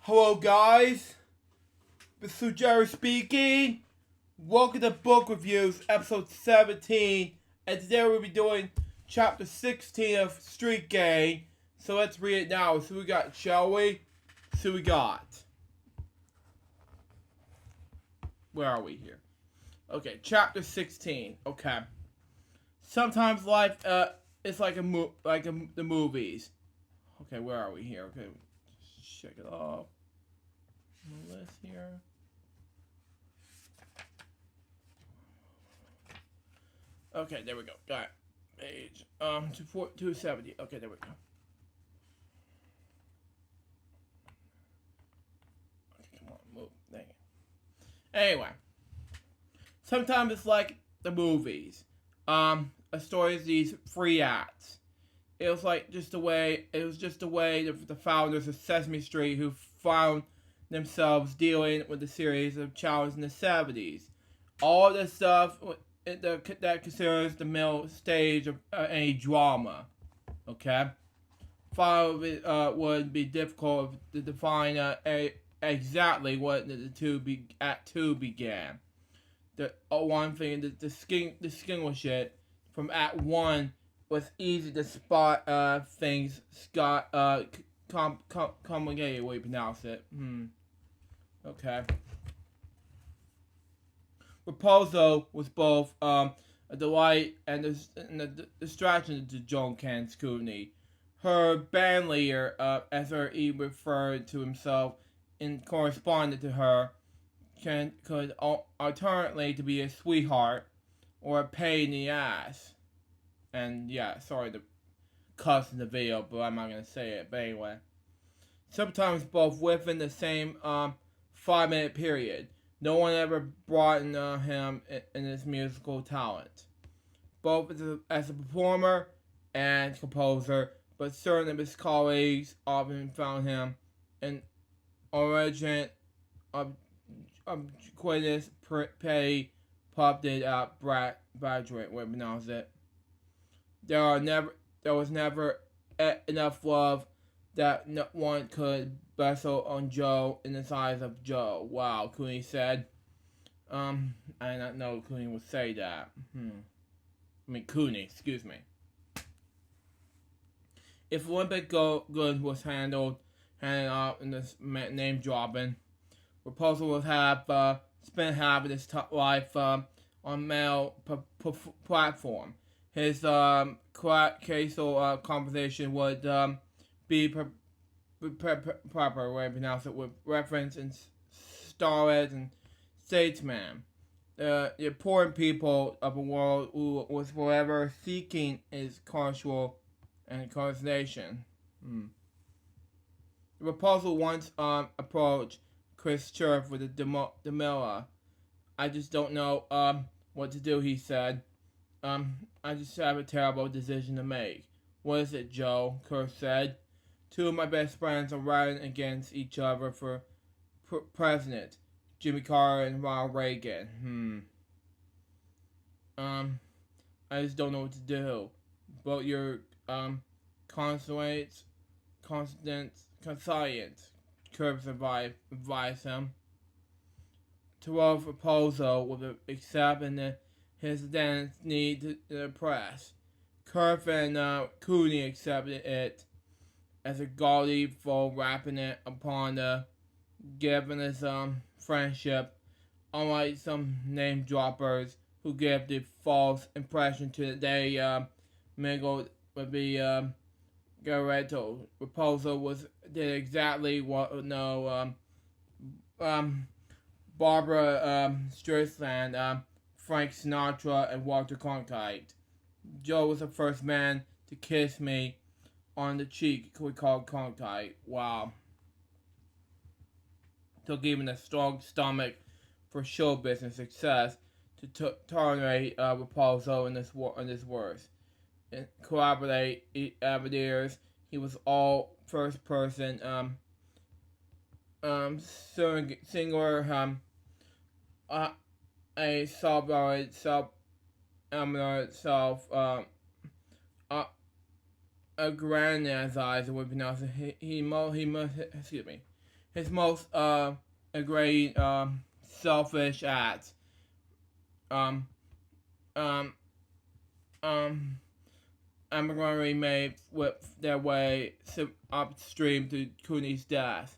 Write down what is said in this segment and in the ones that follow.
Hello guys, this is Jerry speaking. Welcome to Book Reviews, episode 17, and today we'll be doing chapter 16 of Street Gang. So let's read it now. So we got, shall we? So we got. Where are we here? Okay, chapter 16. Okay. Sometimes life is like the movies. Okay, where are we here? Okay, check it off. The list here. Okay, there we go. Got it. Page 270. Okay, there we go. Okay, come on, move. Dang it. Anyway, sometimes it's like the movies. A story is these 3 acts. It was just the way the founders of Sesame Street who found themselves dealing with a series of challenges in the 70s. All this stuff that considers the middle stage of any drama. Okay? Finally, would be difficult to define exactly what Act 2 began. The one thing to distinguish it from Act 1 was easy to spot things complicated way to pronounce it. Okay. Raposo was both a delight and a distraction to Joan Can's Cooney. Her band leader, as he referred to himself and corresponded to her, could alternately to be a sweetheart or a pain in the ass. And yeah, sorry to cuss in the video, but I'm not gonna say it. But anyway, sometimes both within the same 5-minute period. No one ever brought in him in his musical talent, both as a performer and composer. But certain of his colleagues often found him an origin ubiquitous, petty, pop-did out graduate, where pronounce it. There was never enough love that no one could bestow on Joe in the size of Joe. Wow, Cooney said. I did not know Cooney would say that. Cooney, excuse me. If Olympic goods was handed out in this name dropping, Raposo would have spent half of his life on male platform. His casual conversation would be proper way to pronounce it, with reference in starlet and statesman. The important people of a world who was forever seeking his cultural and coordination. The proposal once approached Chris Cherf with a demilla. I just don't know what to do, he said. I just have a terrible decision to make. What is it, Joe? Chris said. 2 of my best friends are running against each other for president. Jimmy Carter and Ronald Reagan. I just don't know what to do. But your conscience, Curves advised him. Terrell's proposal would accept and his identity to the press. Curve and Cooney accepted it as a gaudy for wrapping it upon given his friendship, unlike some name droppers who give the false impression to they mingled with the Garetto. Proposal did exactly what Barbara Streisand, Frank Sinatra, and Walter Cronkite. Joe was the first man to kiss me on the cheek, we called Cronkite. Wow. Took even a strong stomach for show business success to tolerate Raposo in this words. And corroborate evidence, he was all first person singular a self-valid self aggrandized would pronounce it. He must excuse me. his most great selfish acts. Um, um, um, Emigrant made with their way upstream to Cooney's death,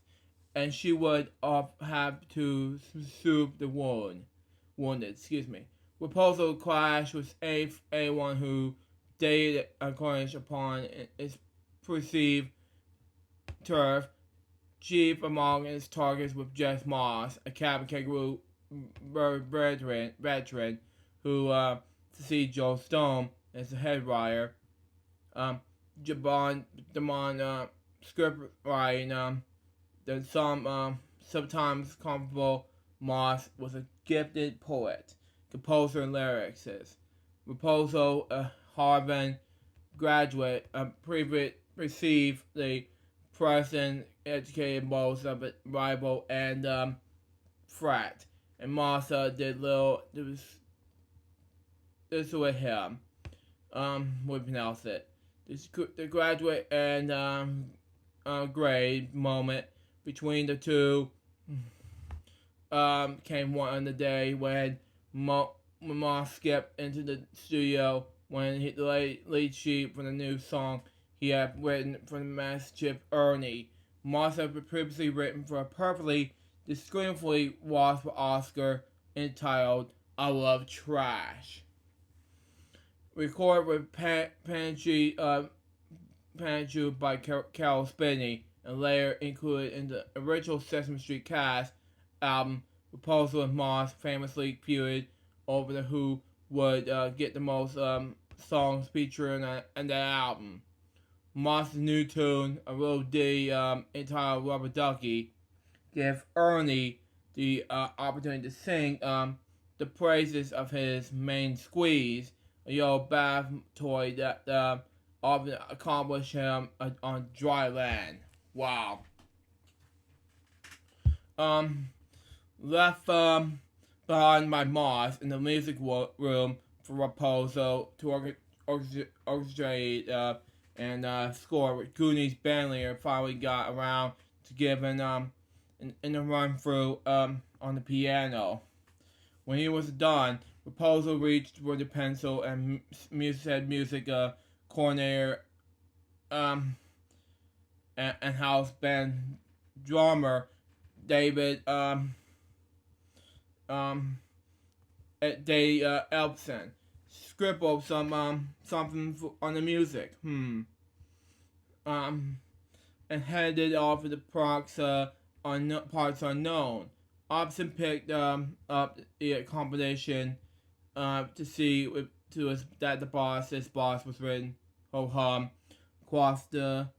and she would have to soothe the wounded. Proposal clashed with A1, who dated Cornish upon its perceived turf. Chief among its targets was Jess Moss, a cabin kangaroo veteran who succeeded Joe Stone as the head writer. Damon script writing. Sometimes comparable. Moss was a gifted poet, composer, and lyricist. Raposo, a Harvard graduate, received the present educated both of a rival and frat, and Moss did little. This with him. We pronounce it. The graduate and grade moment between the two came one day when Moss skipped into the studio when the lead sheet for the new song he had written for the Massachusetts Ernie. Moss had previously written for a perfectly disgracefully lost for Oscar entitled "I Love Trash." Recorded with Panchu by Carol Spinney, and later included in the original Sesame Street cast album. Raposo and Moss famously feuded over who would get the most songs featured in that album. Moss's new tune, a little ditty entitled Rubber Ducky, gave Ernie the opportunity to sing the praises of his main squeeze, a yellow bath toy that often accomplished him on dry land. Wow. Left behind by Moss in the music room for Raposo to orchestrate and score, with Goonies Bandleader finally got around to giving in a run through on the piano. When he was done, Raposo reached for the pencil and said music coordinator and house band drummer David Elpson scribbled something on the music. And handed off to the parts unknown. Opson picked up the combination to see that his boss was written ho hum across the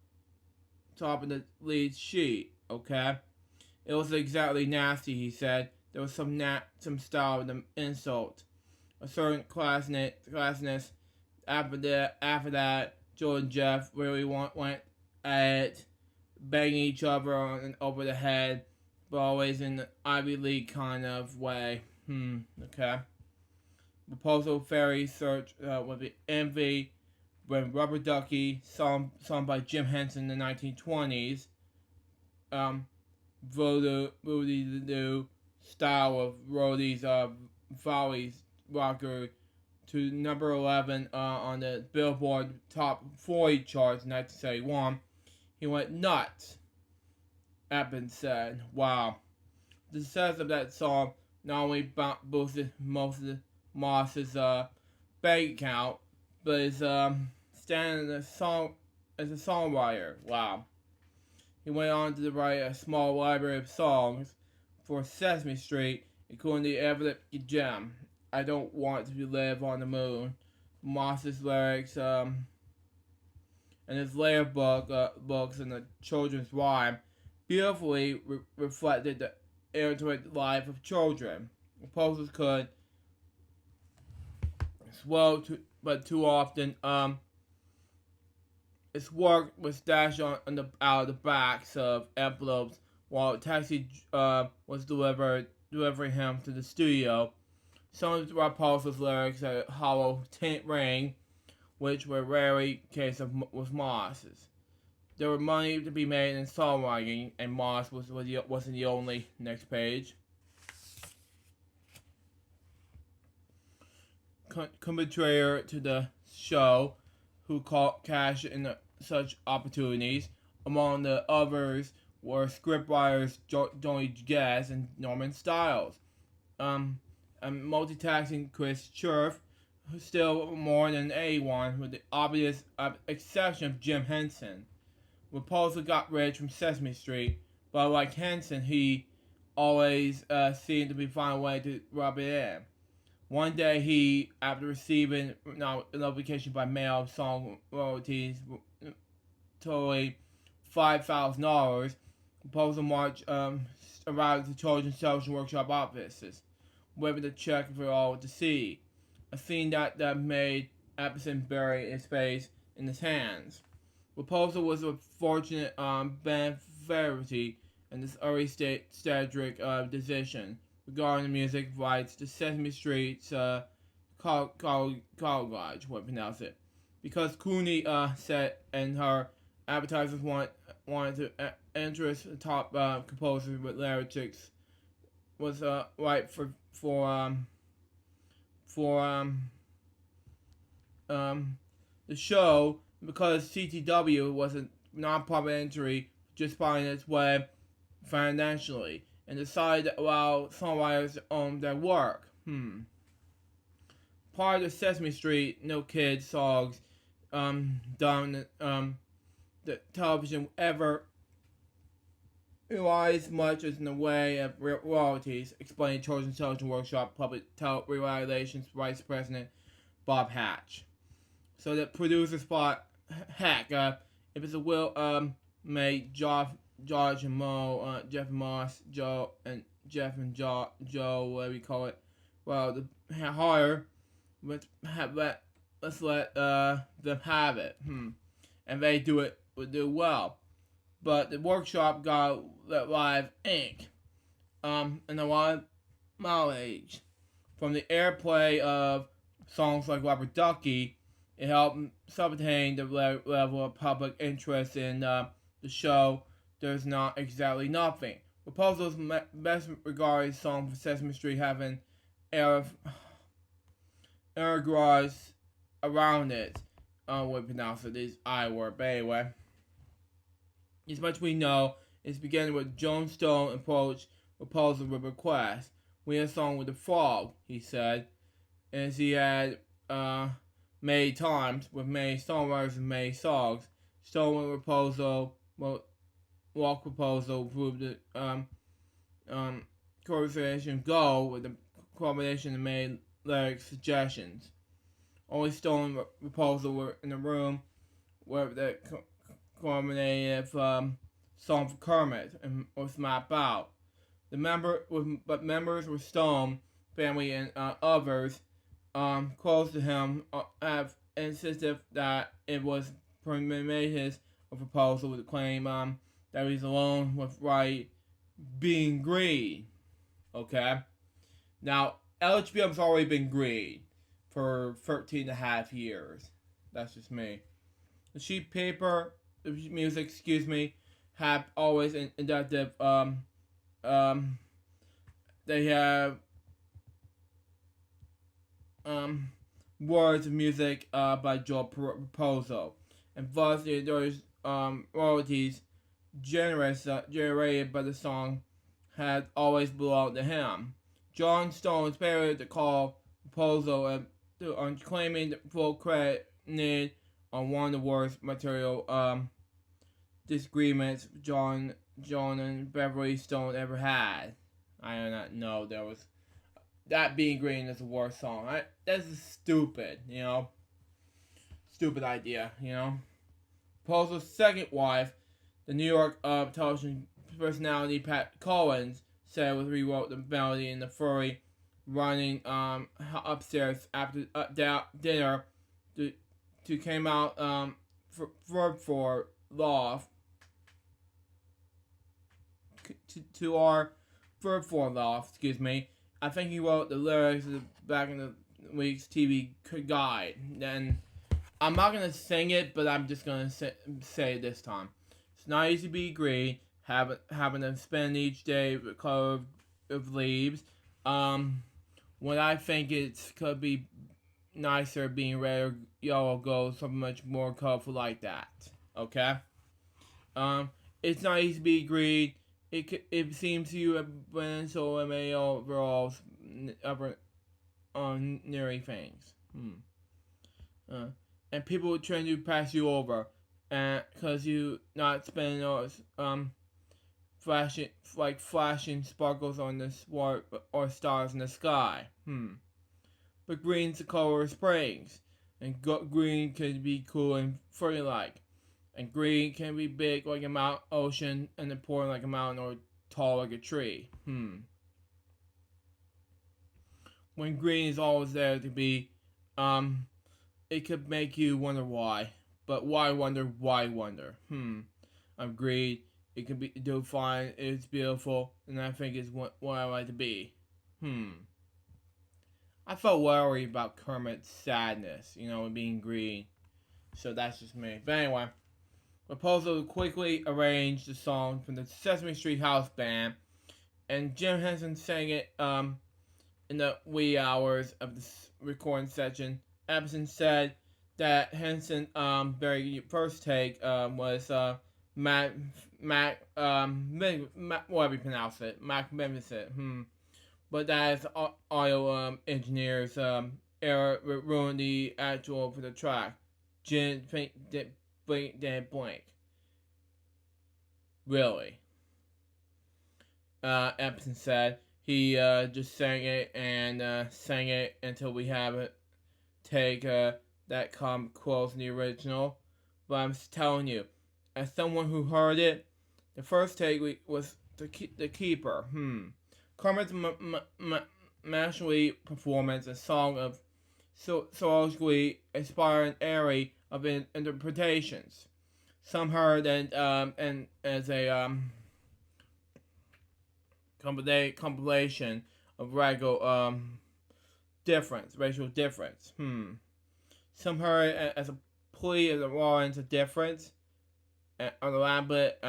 top of the lead sheet. Okay, it was exactly nasty. He said there was some style in the insult. A certain classness. After that, Joe and Jeff really went at it, banging each other over the head, but always in the Ivy League kind of way. Okay. Proposal Fairy search with the envy when Rubber Ducky, sung by Jim Henson in the 1920s, voodoo the new style of Roddy's Valley's rocker to number 11 on the Billboard Top 40 charts in 1971. He went nuts. Eppin said, "Wow, the success of that song not only boosted most of Moss's bank account, but his standing as a songwriter. Wow." He went on to write a small library of songs for Sesame Street, including the Everett Gem, "I Don't Want to Live on the Moon," Moss's lyrics, and his later books and the children's rhyme beautifully reflected the intimate life of children. Composers could swell but too often its work was dashed out of the backs of envelopes while a taxi was delivering him to the studio. Some of Raposo's lyrics had a hollow ring, which were rarely case of with Moss's. there was money to be made in songwriting, and Moss wasn't the only. Next page. Contributor to the show, who cashed in such opportunities. Among the others were scriptwriters Johnny Guest and Norman Stiles. And multitasking Chris Cherf, who's still more than anyone, with the obvious exception of Jim Henson. Raposo got rich from Sesame Street, but like Henson, he always seemed to be finding a way to rub it in. One day he, after receiving notification by mail of song royalties totaling $5,000, Raposo marched arrived at the Children's Social Workshop offices, waving the check for all to see. A scene that made Epson bury his face in his hands. Raposo was a fortunate beneficiary in this early strategic decision regarding the music rights to Sesame Street's college, what pronounce it, because Cooney said and her advertisers wanted to interest the top composers with lyrics was right for the show, because CTW was a non-profit entity just finding its way financially, and decided to allow songwriters to own their work. Part of Sesame Street No Kids songs done the television ever realized much as in the way of royalties, explained Children's Television Workshop Public Relations Vice President Bob Hatch. So the producer spot, heck, if it's a will made Josh and Mo, Jeff and Moss, Joe and Jeff and Joe, whatever you call it, well, the higher, let's let them have it. And they would do well. But the workshop got live ink, and a lot of mileage from the airplay of songs like Rubber Ducky. It helped sustain the level of public interest in the show. There's not exactly nothing. Raposo's best regarded song for Sesame Street having air garage around it. We pronounce it is I word, but anyway. As much we know, it's beginning with Joan Stone approached Raposo with a request. We had a song with the frog, he said, as he had many times with many songwriters and many songs. Stone and Raposo, walk Raposo proved the conversation go with the combination of many lyric suggestions. Only Stone and Raposo were in the room where the culminative song for Kermit and was mapped out. But members were Stone, family, and others close to him have insisted that it was Prometheus a proposal with the claim that he's alone with right being green. Okay? Now, LHBM's already been green for 13 and a half years. That's just me. The sheet paper, the music, have always inductive, they have words of music by Joe Raposo, and thus there's royalties generated by the song had always belonged to him. John Stone's failure to call Raposo on claiming the full credit needed on one of the worst material disagreements John and Beverly Stone ever had. I do not know there was that being green is the worst song. That's stupid, stupid idea, Raposo's second wife, the New York television personality Pat Collins, said was rewrote the melody in the furry running upstairs after dinner to came out for loft to our third floor loft, I think he wrote the lyrics back in the week's TV guide. And I'm not going to sing it, but I'm just going to say it this time. It's not easy to be green. Having to spend each day with color of leaves. What I think it could be nicer being red or yellow gold, something much more colorful like that. Okay. Um, it's not easy to be green. It seems you have been so many overalls, upper nearing things. Uh, and people will try to pass you over, and because you not spending those flashing sparkles on the swart or stars in the sky. But green's the color of springs, and green can be cool and furry like, and green can be big like a mountain, ocean, and important like a mountain or tall like a tree. When green is always there to be, it could make you wonder why. But why wonder? Why wonder? I'm green. It can be do fine. It's beautiful, and I think it's what I like to be. I felt worried about Kermit's sadness, being green. So that's just me. But anyway, Raposo quickly arranged the song from the Sesame Street House Band, and Jim Henson sang it in the wee hours of the recording session. Epson said that Henson very first take was whatever you pronounce it, magnificent. But that is audio engineers error ruined the actual for the track. Jim did blank. Really? Epson said he just sang it and sang it until we have it take that come close to the original. But I'm telling you, as someone who heard it, the first take was the keeper. Carmen's masterly performance, a song of socially inspiring array of interpretations. Some heard and as a compilation of racial difference. Some heard as a plea of the warrants of difference, and a little bit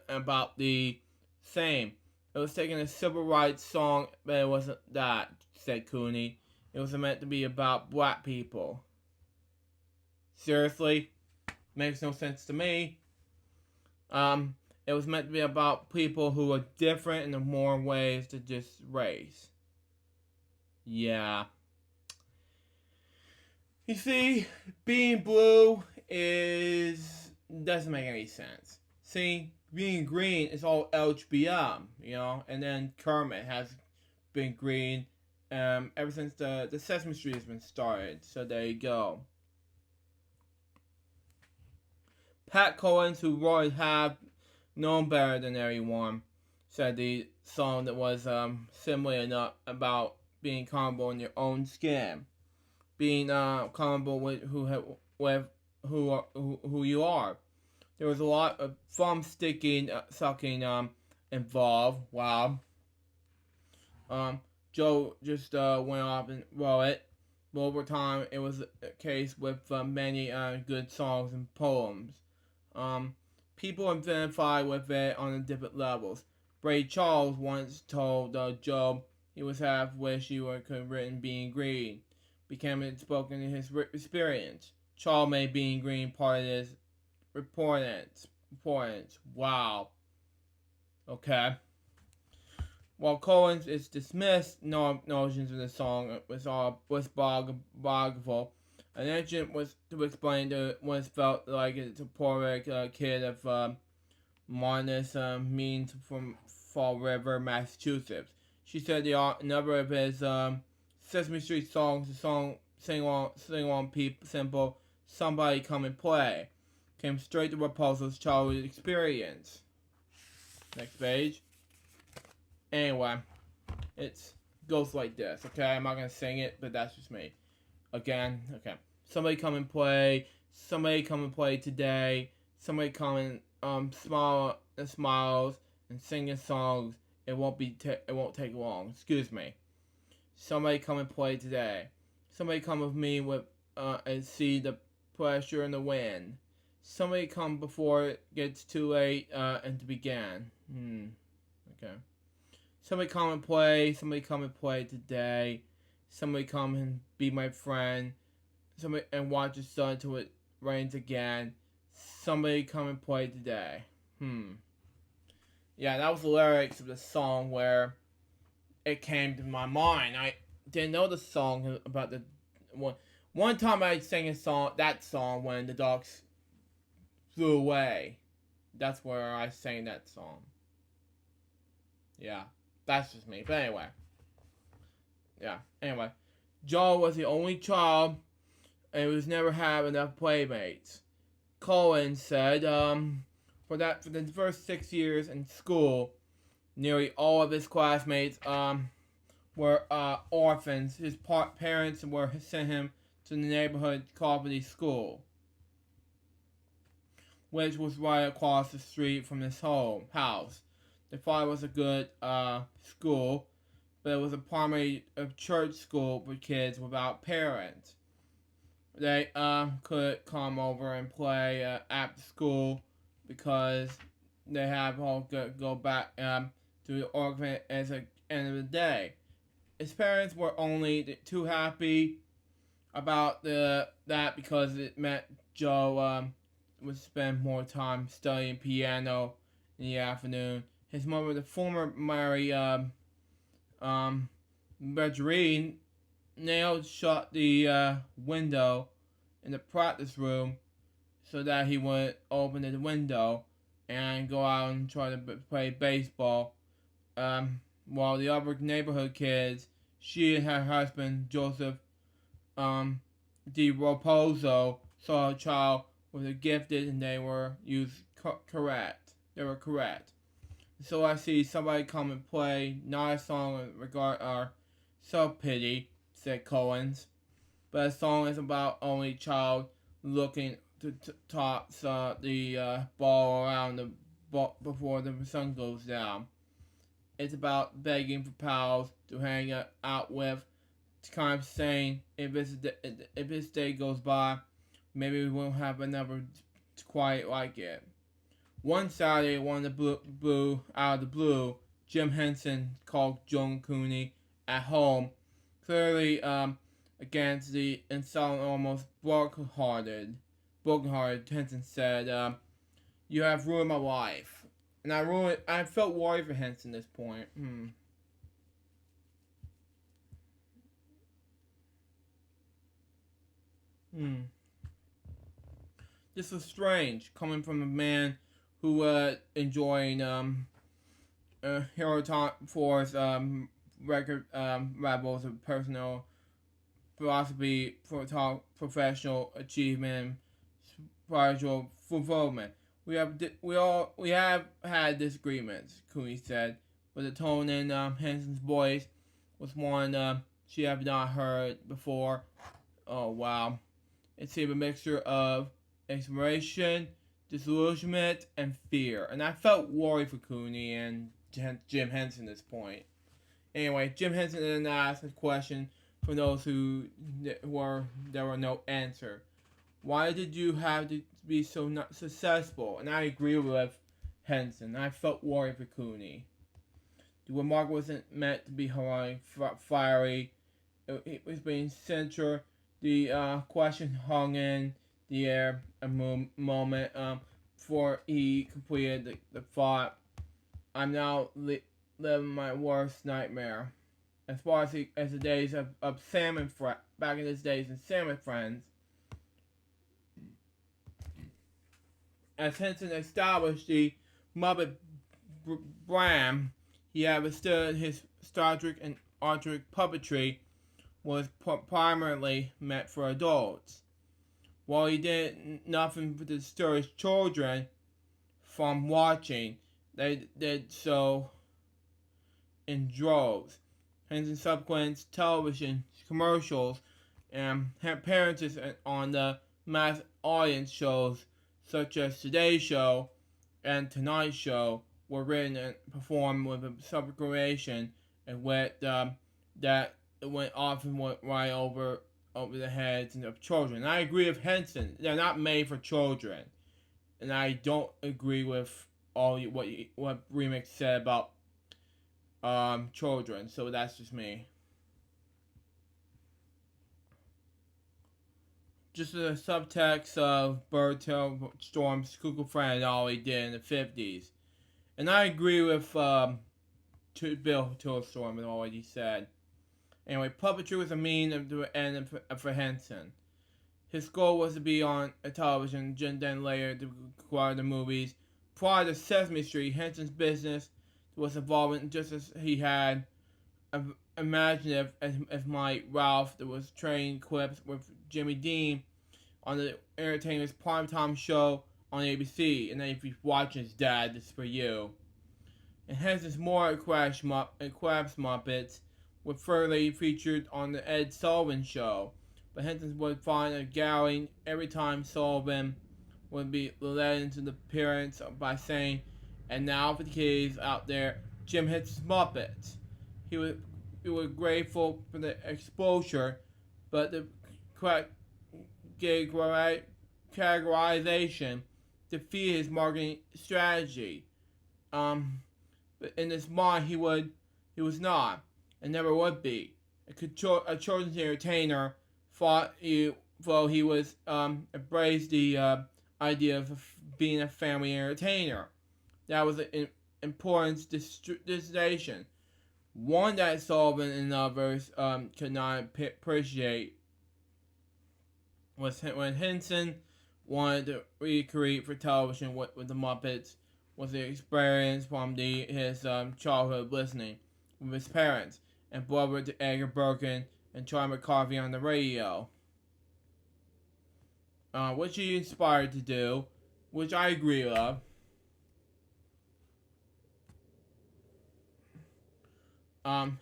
about the same. It was taking a civil rights song, but it wasn't that, said Cooney. It was meant to be about black people. Seriously? Makes no sense to me. It was meant to be about people who are different in more ways than just race. Yeah. You see, being blue doesn't make any sense. See, being green is all LGBM, and then Kermit has been green ever since the Sesame Street has been started. So there you go. Pat Collins, who would have known better than everyone, said the song that was similar enough about being comfortable in your own skin, being comfortable with who you are. There was a lot of thumb sucking involved. Wow. Joe just went off and wrote it. But over time, it was a case with many good songs and poems. People identify with it on different levels. Ray Charles once told Joe he was half wish he could have written Being Green, became it spoken in his experience. Charles made Being Green part of his importance. Wow. Okay. While Collins is dismissed, no notions of the song was bogful. An agent was to explain to what felt like it's a poor kid of Marnus means from Fall River, Massachusetts. She said the number of his Sesame Street songs, the song sing on simple, somebody come and play, came straight to Raposo's childhood experience. Next page. Anyway, it goes like this, okay? I'm not gonna sing it, but that's just me. Again, okay. Somebody come and play. Somebody come and play today. Somebody come and smiles and singing songs. It won't take long. Excuse me. Somebody come and play today. Somebody come with me and see the pressure in the wind. Somebody come before it gets too late and to begin. Okay. Somebody come and play. Somebody come and play today. Somebody come and be my friend. Somebody and watch the sun until it rains again. Somebody come and play today. Yeah, that was the lyrics of the song where it came to my mind. I didn't know the song about the one time I sang that song when the dogs flew away. That's where I sang that song. Yeah, that's just me. But anyway, Joe was the only child and was never had enough playmates. Cohen said, for the first 6 years in school, nearly all of his classmates were orphans. His parents were sent him to the neighborhood cooperative school, which was right across the street from his house. The father was a good school, but it was a primarily church school for kids without parents. They could come over and play after school because they have all go back to the orphanage at the end of the day. His parents were only too happy about that because it meant Joe would spend more time studying piano in the afternoon. His mother, the former Mary Bergerine, nailed shut the window in the practice room so that he wouldn't open the window and go out and try to play baseball. While the other neighborhood kids, she and her husband, Joseph Di Raposo, saw a child was gifted and they were correct. They were correct. So I see somebody come and play, not a song regard our self-pity, said Cohen's, but a song is about only child looking to toss the ball around the ball before the sun goes down. It's about begging for pals to hang out with, kind of saying if this day goes by, maybe we won't have another quite like it. One Saturday, out of the blue, Jim Henson called Joan Cooney at home, clearly against the insulting, almost broken-hearted. Henson said, "You have ruined my life," and I felt worried for Henson at this point. This was strange, coming from a man who was enjoying Hero Force record levels of personal philosophy, professional achievement, spiritual fulfillment. We have had disagreements, Cooney said, but the tone in Henson's voice was one she had not heard before. Oh wow! It seemed a mixture of inspiration, disillusionment, and fear. And I felt worried for Cooney and Jim Henson at this point. Anyway, Jim Henson then asked a question for those there were no answer. Why did you have to be so not successful? And I agree with Henson. I felt worried for Cooney. The remark wasn't meant to be heroic, fiery. It was being central. The question hung in the air a moment before he completed the thought. I'm now living my worst nightmare. As far as the days of Salmon back in his days in Salmon Friends, as Henson established the Muppet brand, he understood his Star Trek and Arctic puppetry was primarily meant for adults. While he did nothing to discourage children from watching, they did so in droves. Hence, in subsequent television commercials and appearances on the mass audience shows such as Today Show and Tonight Show were written and performed with a subcreation and that often went right over the heads of children. And I agree with Henson. They're not made for children. and I don't agree with what Remix said about children. So that's just me. Just the subtext of Bird Storm's Cuckoo Friend all he did in the 50s. And I agree with Bill Tillstorm and all he said. Anyway, puppetry was a mean of the end for Henson. His goal was to be on a television, and then later to acquire the movies. Prior to Sesame Street, Henson's business was evolving just as he had imaginative as might Ralph. There was trained quips with Jimmy Dean on the Entertainment's primetime show on ABC. And then if you're watching his dad, this is for you. And Henson's more Krabs Muppets were further featured on the Ed Sullivan Show. But Henson would find a gallery every time Sullivan would be led into the appearance by saying, "And now for the kids out there, Jim Henson's Muppets." He was grateful for the exposure, but the categorization defeated his marketing strategy. But in his mind, he was not, and never would be, a children's entertainer. Though he was embraced the idea of being a family entertainer. That was an important distinction, one that Sullivan and others could not appreciate. Was when Henson wanted to recreate for television what the Muppets was the experience from his childhood listening with his parents and brother to Edgar Birkin and Charlie McCarthy on the radio. Which he inspired to do, which I agree with.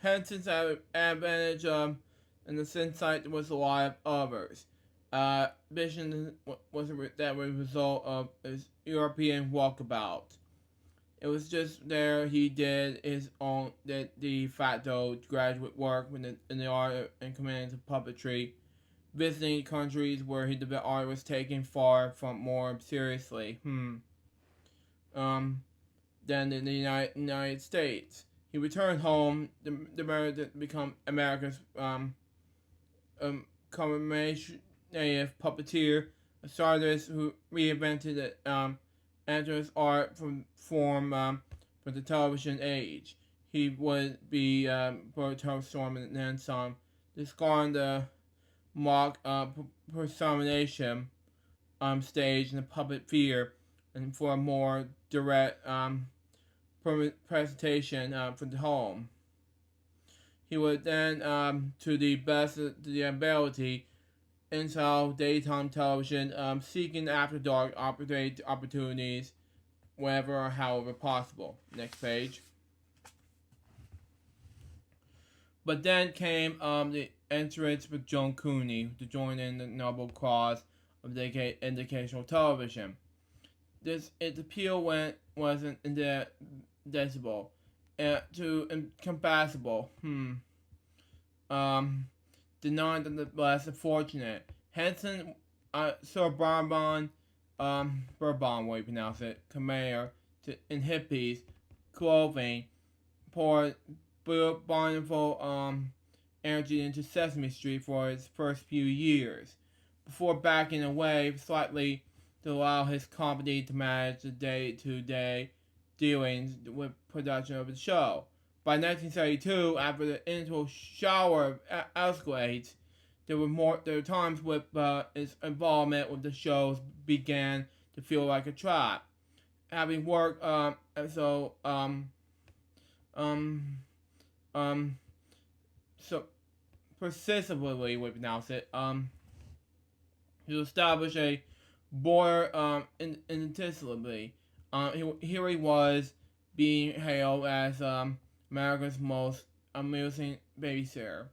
Henson's advantage and the insight was a lot of others. Vision was that was a result of his European walkabout. It was just there he did his own de facto graduate work in the art and command of puppetry, visiting countries where the art was taken far from more seriously. Than in the United States. He returned home to become America's commemorative puppeteer, a artist who reinvented the entrance art form for the television age. He would be Bird Storm and then some, discarding the mock personation stage in the puppet theater, and for a more direct presentation for the home. He would then, to the best of the ability, into daytime television, seeking after dark opportunities wherever or however possible. Next page. But then came the entrance with Joan Cooney to join in the noble cause of educational television. Its appeal wasn't indecisible, to incompatible. Denying the less fortunate. Henson, Sir Bourbon, what you pronounce it, Khmer, in hippies, clothing, poured bountiful energy into Sesame Street for its first few years, before backing away slightly to allow his company to manage the day-to-day dealings with production of the show. By 1972, after the initial shower of escalades, there were times with his involvement with the shows began to feel like a trap. Having worked so persistently, we pronounce it, to establish a border intentionally. Here he was being hailed as America's most amusing babysitter.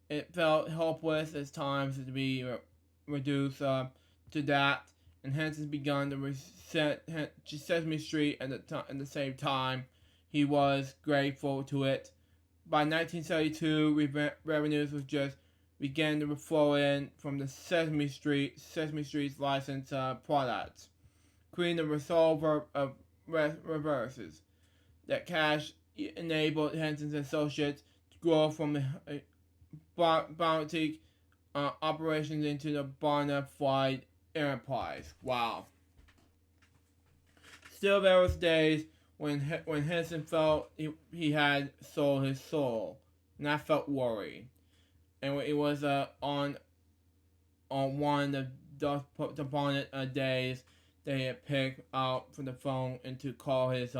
It felt helpless at times to be reduced to that, and hence has begun to resent Sesame Street at the same time. He was grateful to it. By 1972, revenues was just began to flow in from the Sesame Street's licensed products. creating a resolver of reverses. That cash enabled Henson's associates to grow from the boutique operations into the bona fide enterprise. Wow. Still, there was days when Henson felt he had sold his soul, and I felt worried. And it was on one of the opponent days they had picked out from the phone and to call his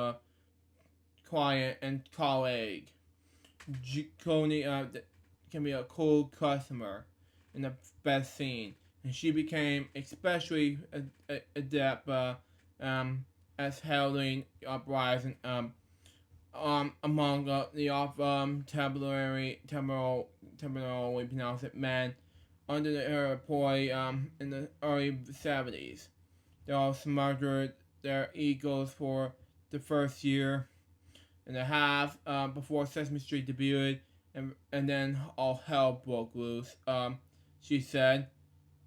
client and colleague. Coney can be a cool customer in the best scene, and she became especially adept as handling uprising among the temporary we pronounce it men under her employ in the early 70s. They all smothered their egos for the first year and a half before Sesame Street debuted, and then all hell broke loose. She said,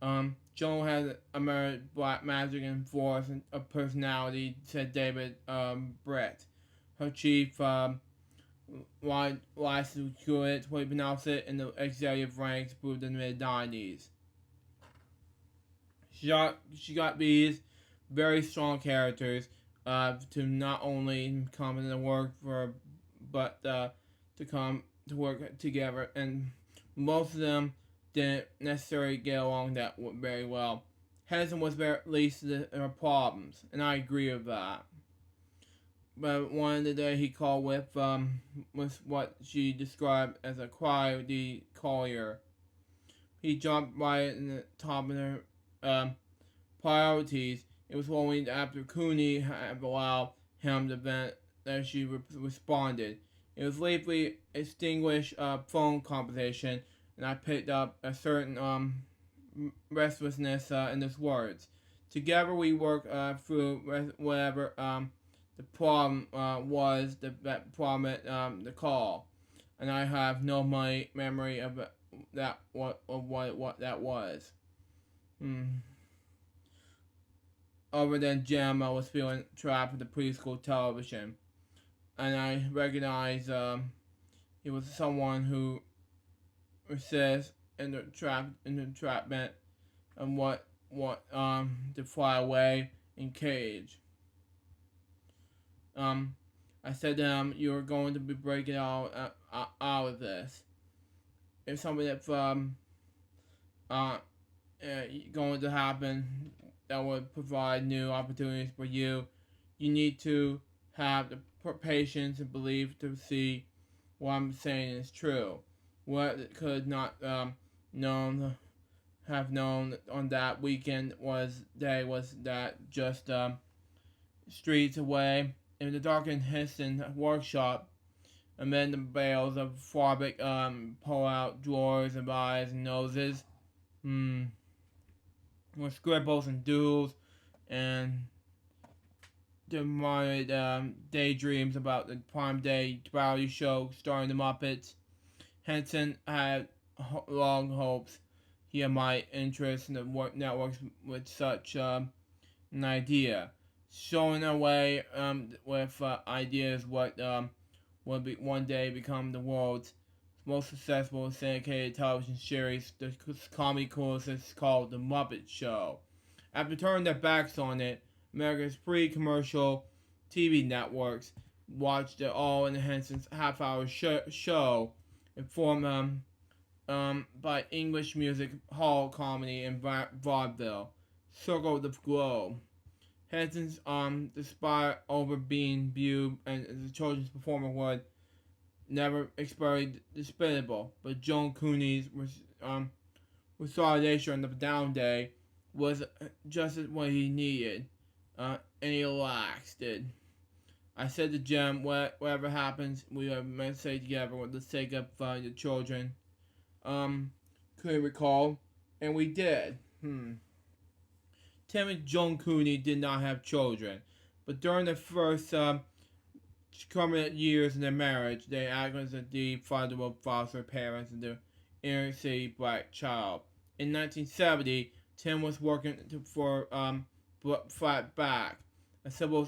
Joan had emerged black magic and force and a personality, said David Brett. Her chief license to it, we pronounce it, in the executive ranks through the mid-90s. She got these very strong characters to not only come into work for, but to come to work together, and most of them didn't necessarily get along that very well. Henson was at least her problems, and I agree with that. But one of the day he called with was what she described as a cry the collier. He jumped right in the top of her priorities. It was only after Cooney had allowed him to vent that she responded. It was lately extinguished phone conversation, and I picked up a certain restlessness in his words. Together we worked through whatever the problem was, that problem at the call, and I have no memory of that what that was. Other than Gemma was feeling trapped with the preschool television, and I recognized he was someone who persists in the entrapment and what to fly away in cage. I said to him, "You're going to be breaking out of this. It's something that's going to happen that would provide new opportunities for you. You need to have the patience and belief to see what I'm saying is true. What could not have known on that weekend was that just streets away in the darkened Henson workshop, amid the bales of fabric pull out drawers of eyes and noses, with scribbles and doodles and demonic daydreams about the prime day reality show starring the Muppets. Henson had long hopes he might interest in the networks with such an idea, showing a way with ideas what will be one day become the world's most successful syndicated television series. The comedy course is called The Muppet Show. After turning their backs on it, America's pre-commercial TV networks watched it all in Henson's half-hour show, informed by English music hall comedy and vaudeville, circled the globe. Henson's despite over being viewed as a children's performer would never experienced despicable, but Joan Cooney's consolidation on the down day was just what he needed, and he relaxed it. I said to Jem, whatever happens, we are meant to stay together for the sake of the children. Could recall, and we did. Tim and Joan Cooney did not have children, but during the first coming years in their marriage, they acted as the father foster parents of their inner city black child. In 1970, Tim was working for Flat Back, a civil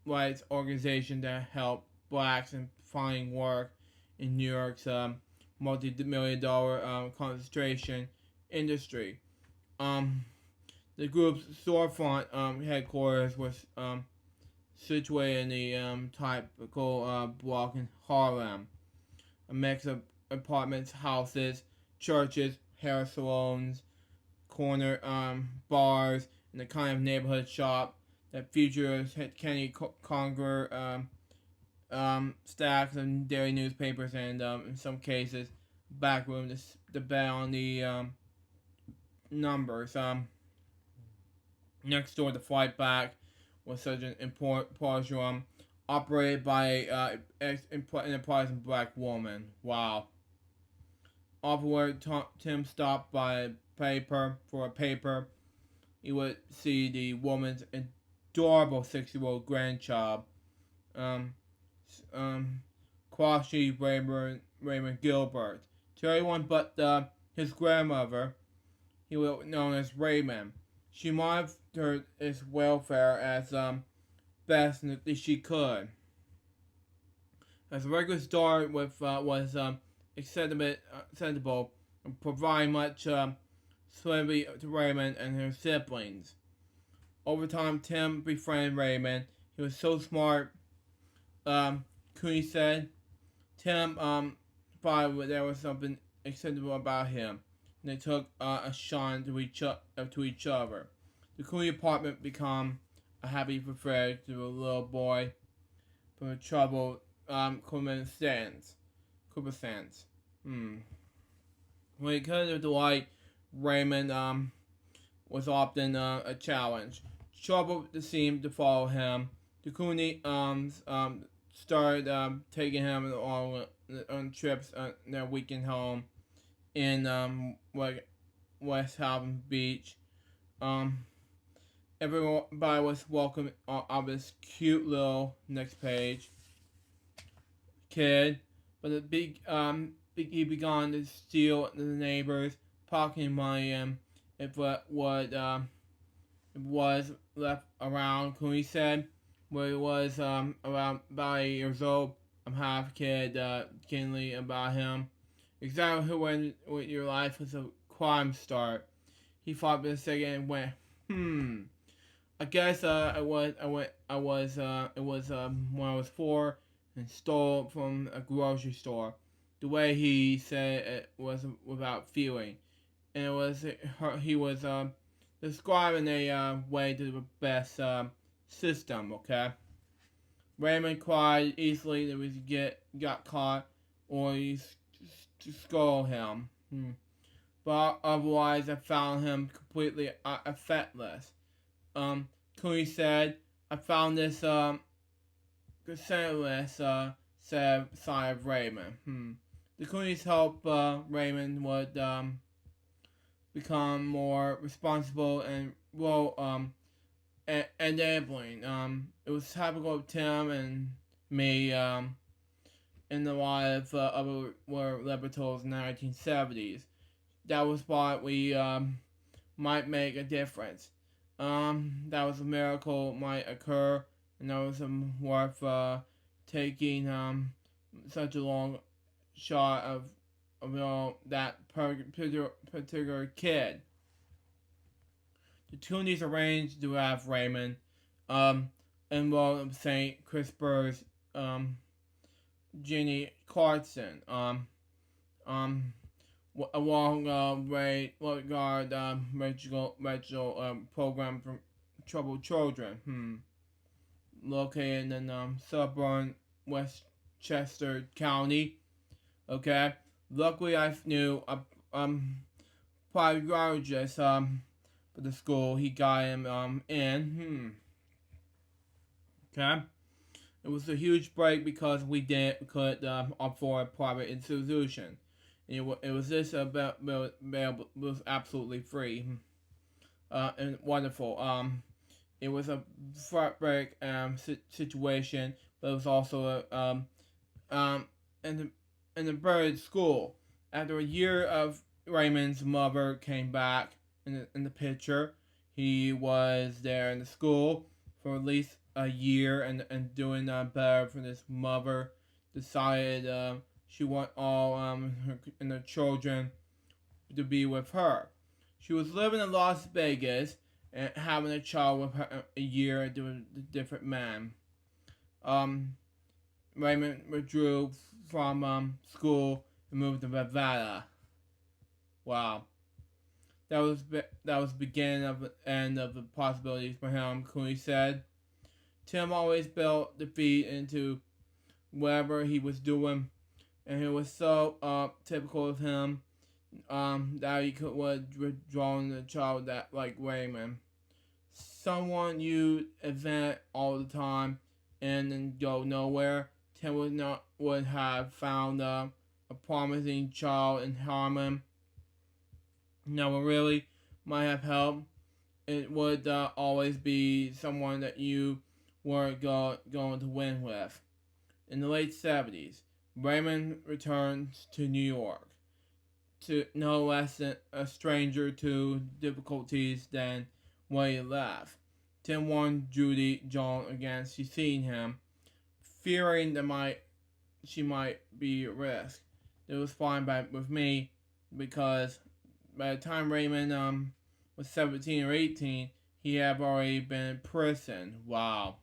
rights organization that helped blacks in finding work in New York's multi-million dollar concentration industry. Um, the group's storefront headquarters was situated in the typical block in Harlem, a mix of apartments, houses, churches, hair salons, corner bars, and the kind of neighborhood shop that features Kenny Conger stacks of daily newspapers and, in some cases, back room to bet on the numbers. Next door, the flight back was such an important room operated by an enterprising black woman. Wow. Operator Tim stopped by for a paper. He would see the woman's adorable 6-year-old grandchild, um, Quashi Raymond Gilbert. To everyone but his grandmother, he was known as Raymond. She monitored his welfare as best as she could. As a regular star was acceptable and provide much slavery to Raymond and her siblings. Over time, Tim befriended Raymond. He was so smart, Cooney said. Tim thought there was something acceptable about him, and they took a shine to each other. The Cooney apartment became a happy affair to a little boy from a troubled Cooper Sands. When it came to Dwight, Raymond was often a challenge. Trouble seemed to follow him. The Cooney started taking him on trips on their weekend home in West Haven Beach. Everybody was welcome on this cute little next page kid, but he began to steal the neighbors' pocket money, and if what was left around, Cooney said, when he was around about 8 years old, I'm half kid, keenly about him. Exactly when your life was a crime start. He thought for a second and went, I guess it was when I was 4 and stole from a grocery store. The way he said it was without feeling, and he was describing a way to the best system. Okay. Raymond cried easily that he got caught or he scold him. But otherwise, I found him completely effectless. Cooney said, I found this consentless side of Raymond. The Coonies helped Raymond would become more responsible and enabling. It was typical of Tim and me in the life of other laboratories in the 1970s. That was why we might make a difference. That was a miracle might occur, and that was worth taking such a long shot of that particular kid. The Toonies arranged to have Raymond enrolled in St. Crispur's Jenny Clarkson along regard regional program for troubled children. Located in suburban Westchester County. Okay. Luckily, I knew private garage for the school. He got him in. Okay. It was a huge break because we could afford a private institution. It was was absolutely free and wonderful. It was a heartbreak situation, but it was also in the bird school. After a year of Raymond's mother came back in the picture. He was there in the school for at least a year and doing better for this mother. Decided she want all her and her children to be with her. She was living in Las Vegas and having a child with her a year to a different man. Um, Raymond withdrew from school and moved to Nevada. Wow. That was the beginning of the end of the possibilities for him, Cooley said. Tim always built the feed into whatever he was doing, and it was so typical of him that he could withdraw the child that like Raymond. Someone you event all the time and then go nowhere. Tim would have found a promising child in Harmon. No one really might have helped. It would always be someone that you were going to win with. In the late 70s, Raymond returned to New York, to no less than a stranger to difficulties than when he left. Tim warned Judy Jones against seeing him, fearing that she might be at risk. It was fine with me because by the time Raymond was 17 or 18, he had already been in prison. Wow.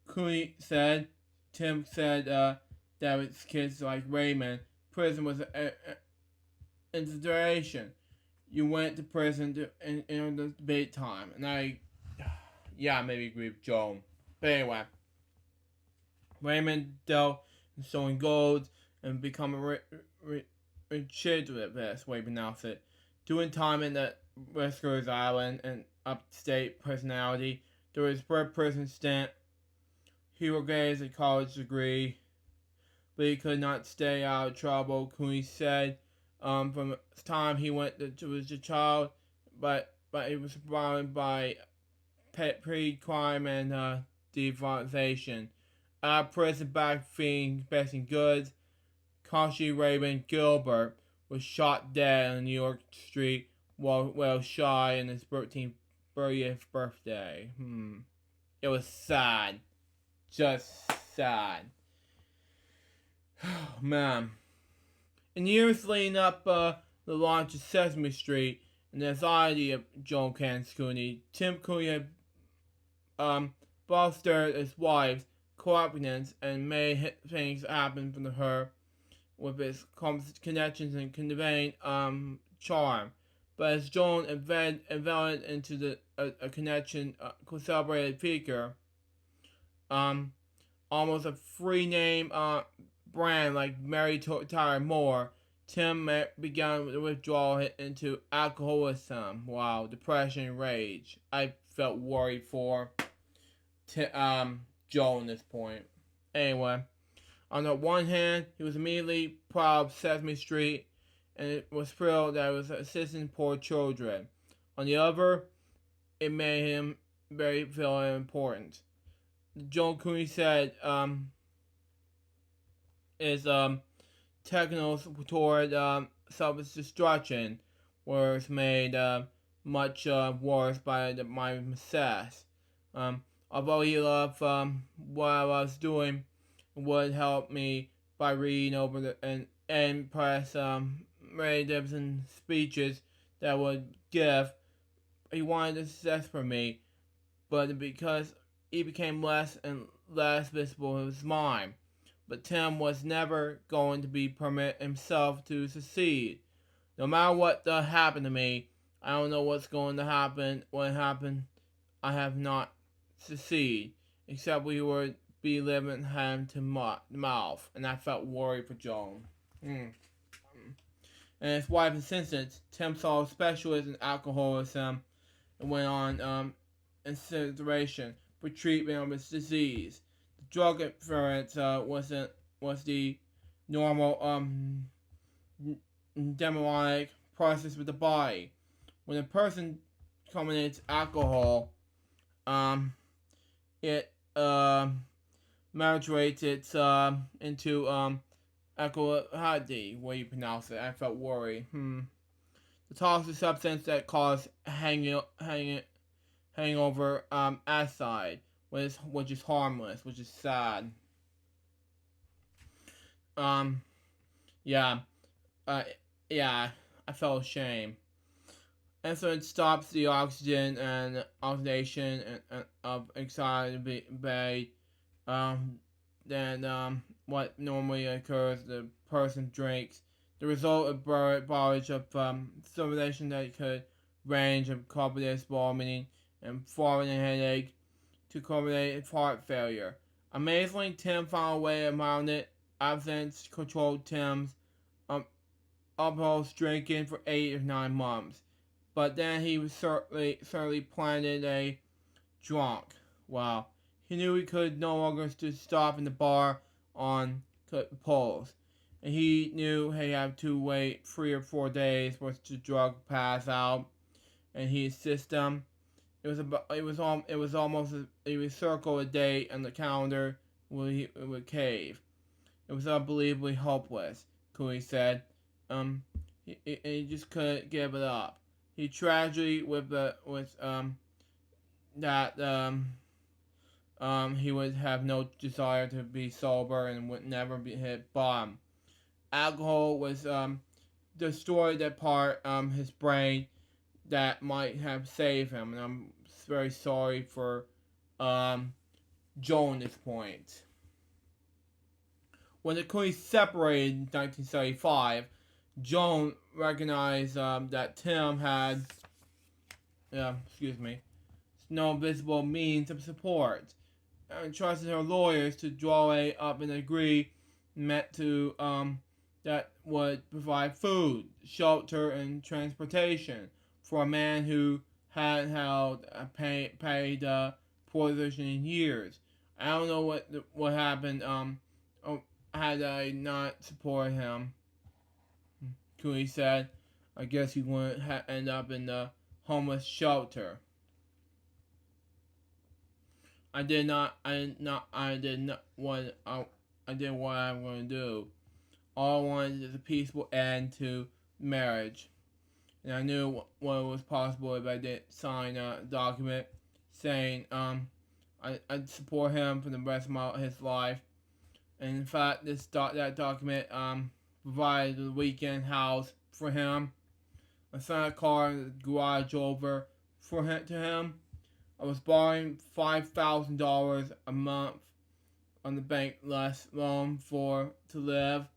Cooney said, Tim said that with kids like Raymond, prison was an inspiration. You went to prison in the debate time, and I maybe agree with Joan. But anyway, Raymond dealt in sowing gold and becoming retributive, way to pronounce it, doing time in the Rikers Island and upstate personality. During his first prison stint, he regained a college degree, but he could not stay out of trouble. Cooney said from the time he went to his child, but he was surrounded by pre-crime and deforestation. Prison back fiend Bessie Goods, Kashi Raymond Gilbert was shot dead on New York Street while shy on his 13th birthday. It was sad. Just sad. Man. In years leading up the launch of Sesame Street and the anxiety of Joan Candace Cooney, Tim Cooney had bolstered his wife's confidence and made things happen for her with his connections and conveying charm. But as Joan enveloped into a connection, celebrated figure, almost a free name brand like Mary Tyler Moore, Tim began to withdraw into alcoholism. Wow, depression and rage. I felt worried for Joe at this point. Anyway, on the one hand, he was immediately proud of Sesame Street and it was thrilled that it was assisting poor children. On the other, it made him very feel important. Joan Cooney said is technos toward self-destruction was made much worse by my success. Although he loved what I was doing, it would help me by reading over and press relatives and speeches that would give. He wanted success for me, but because he became less and less visible in his mind. But Tim was never going to permit himself to succeed. No matter what happened to me, I don't know what's going to happen. What happened, I have not succeed, except we would be living hand to mouth, and I felt worried for Joan. And his wife insisted Tim saw a specialist in alcoholism and went on consideration for treatment of his disease. The drug interference was the normal demonic process with the body. When a person consumes alcohol, it maturates it into alcohol, what you pronounce it. I felt worried. The toxic substance that caused hangover acid, which is harmless, which is sad. Um, yeah, uh, yeah, I felt ashamed. And so it stops the oxygen and oxidation of excited by um, than what normally occurs. The person drinks. The result of barrage of stimulation that could range from carbonated vomiting and falling and headache to carbonated heart failure. Amazingly, Tim found a way around it. Absence controlled Tim's um, upholds drinking for 8 or 9 months. But then he was certainly planted a drunk. Wow. He knew he could no longer stop in the bar on poles. And he knew he had to wait 3 or 4 days for the drug to pass out. And his system, it was almost he would circle a date on the calendar where it would cave. It was unbelievably hopeless, Cooley said. He just couldn't give it up. He tragedy with that he would have no desire to be sober and would never hit bottom. Alcohol was destroyed that part his brain that might have saved him, and I'm very sorry for Joe at this point. When the Queen separated in 1975, Joan recognized that Tim had, no visible means of support, and trusted her lawyers to draw up an agreement that would provide food, shelter, and transportation for a man who hadn't held a paid position in years. I don't know what happened. Had I not supported him, Cooley said, I guess he wouldn't end up in the homeless shelter. I did what I'm going to do. All I wanted is a peaceful end to marriage. And I knew what was possible if I didn't sign a document saying I'd support him for the rest of his life. And in fact, that document provided a weekend house for him. I signed a car in the garage over to him. I was borrowing $5,000 a month on the bank loan to live.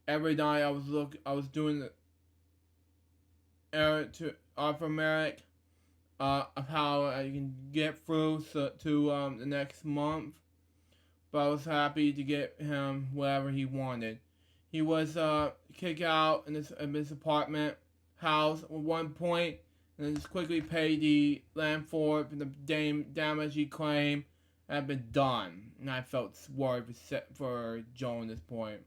Every night I was doing the errand to offer Merrick of how I can get through to the next month. But I was happy to get him whatever he wanted. He was kicked out in his apartment house at one point, and then just quickly paid the landlord for the damage he claimed had been done. And I felt worried for Joe at this point.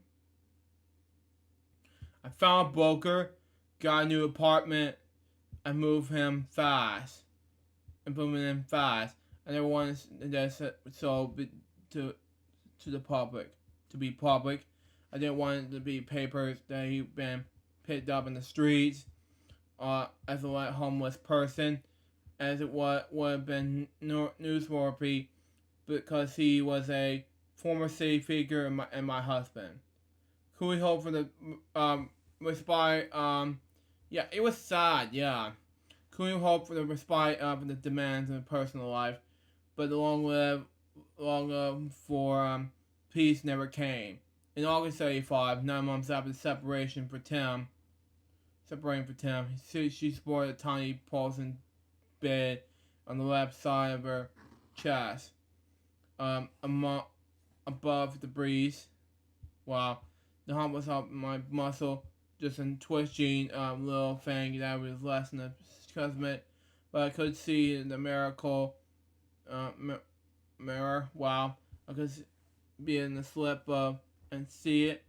I found a broker, got a new apartment, and moved him fast. I didn't want that to the public, to be public. I didn't want it to be papers that he'd been picked up in the streets as a homeless person, as it would have been newsworthy because he was a former city figure and my husband. Could we hope for the respite? Yeah, it was sad. Yeah, could we hope for the respite of the demands in personal life, but the long for peace never came. In August '85, 9 months after the separating for Tim, she sported a tiny pulsing bed on the left side of her chest, above the breeze. Wow, the hump was up my muscle, just a twitching little thing that was less than a cosmet, but I could see the mirror. Wow, I could be in the slip and see it.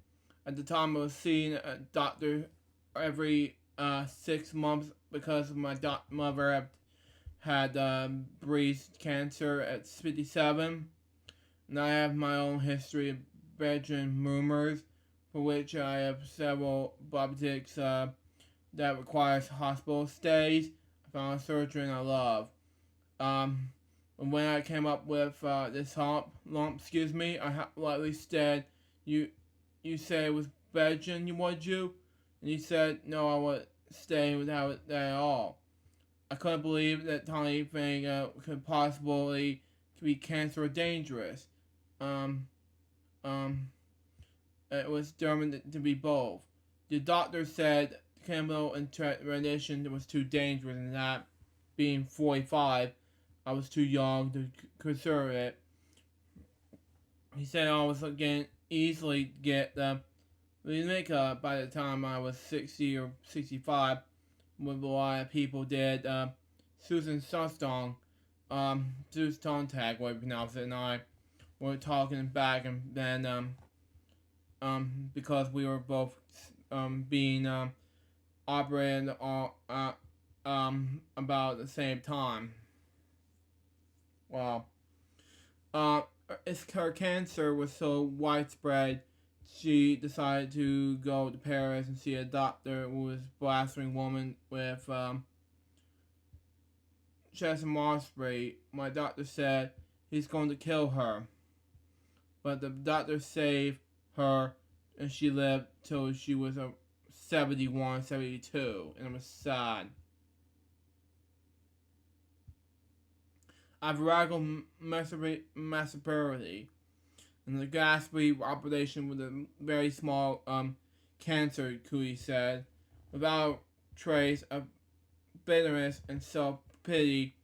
At the time, I was seeing a doctor every 6 months because my mother had breast cancer at 57, and I have my own history of bedroom rumors, for which I have several biotics that requires hospital stays. I found a surgeon I love. Um, and when I came up with this lump, excuse me, I lightly said, you said it was Belgian, would you? And he said, no, I would stay without it at all. I couldn't believe that tiny thing could possibly be cancer or dangerous. Um, um, it was determined to be both. The doctor said chemical radiation was too dangerous, and that, being 45, I was too young to consider it. He said I was easily get the makeup by the time I was 60 or 65, with a lot of people did. Susan Sustong, Zeus Tontag, what I pronounce it, and I were talking back, and then because we were both being operated on about the same time. Wow. Her cancer was so widespread, she decided to go to Paris and see a doctor who was a blaspheming woman with chest and My doctor said he's going to kill her, but the doctor saved her, and she lived till she was 71, 72, and it was sad. I have radical massacrability, and the ghastly operation with a very small cancer, Cooey said, without trace of bitterness and self-pity.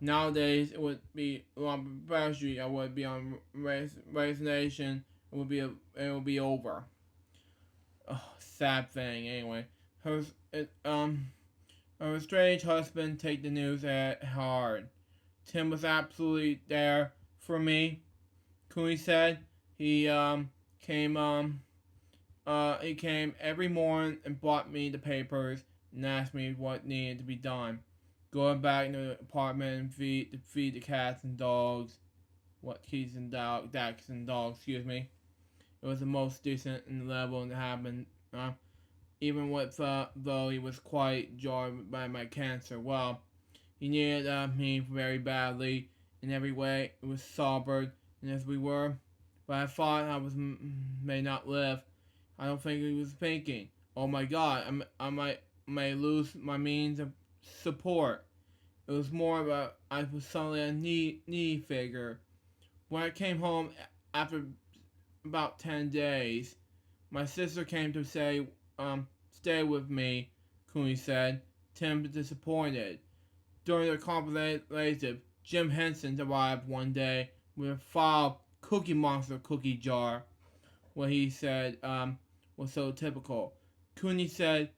Nowadays, it would be on tragedy. I would be on resignation. It would be over. Oh, sad thing. Anyway, her estranged husband take the news at hard. Tim was absolutely there for me. Cooney said he came every morning and brought me the papers and asked me what needed to be done. Going back to the apartment and feed the cats and dogs. Cats and dogs, excuse me. It was the most decent and level that happened. Even with though he was quite jarred by my cancer. Well, he needed me very badly in every way. It was sobered, and as we were, but I thought may not live. I don't think he was thinking, oh my God, I may lose my means of support. It was more about I was suddenly a needy figure. When I came home after about 10 days, my sister came to say, stay with me, Cooney said. Tim was disappointed. During the conversation, Jim Henson arrived one day with a foul Cookie Monster cookie jar. What he said was so typical. Cooney said,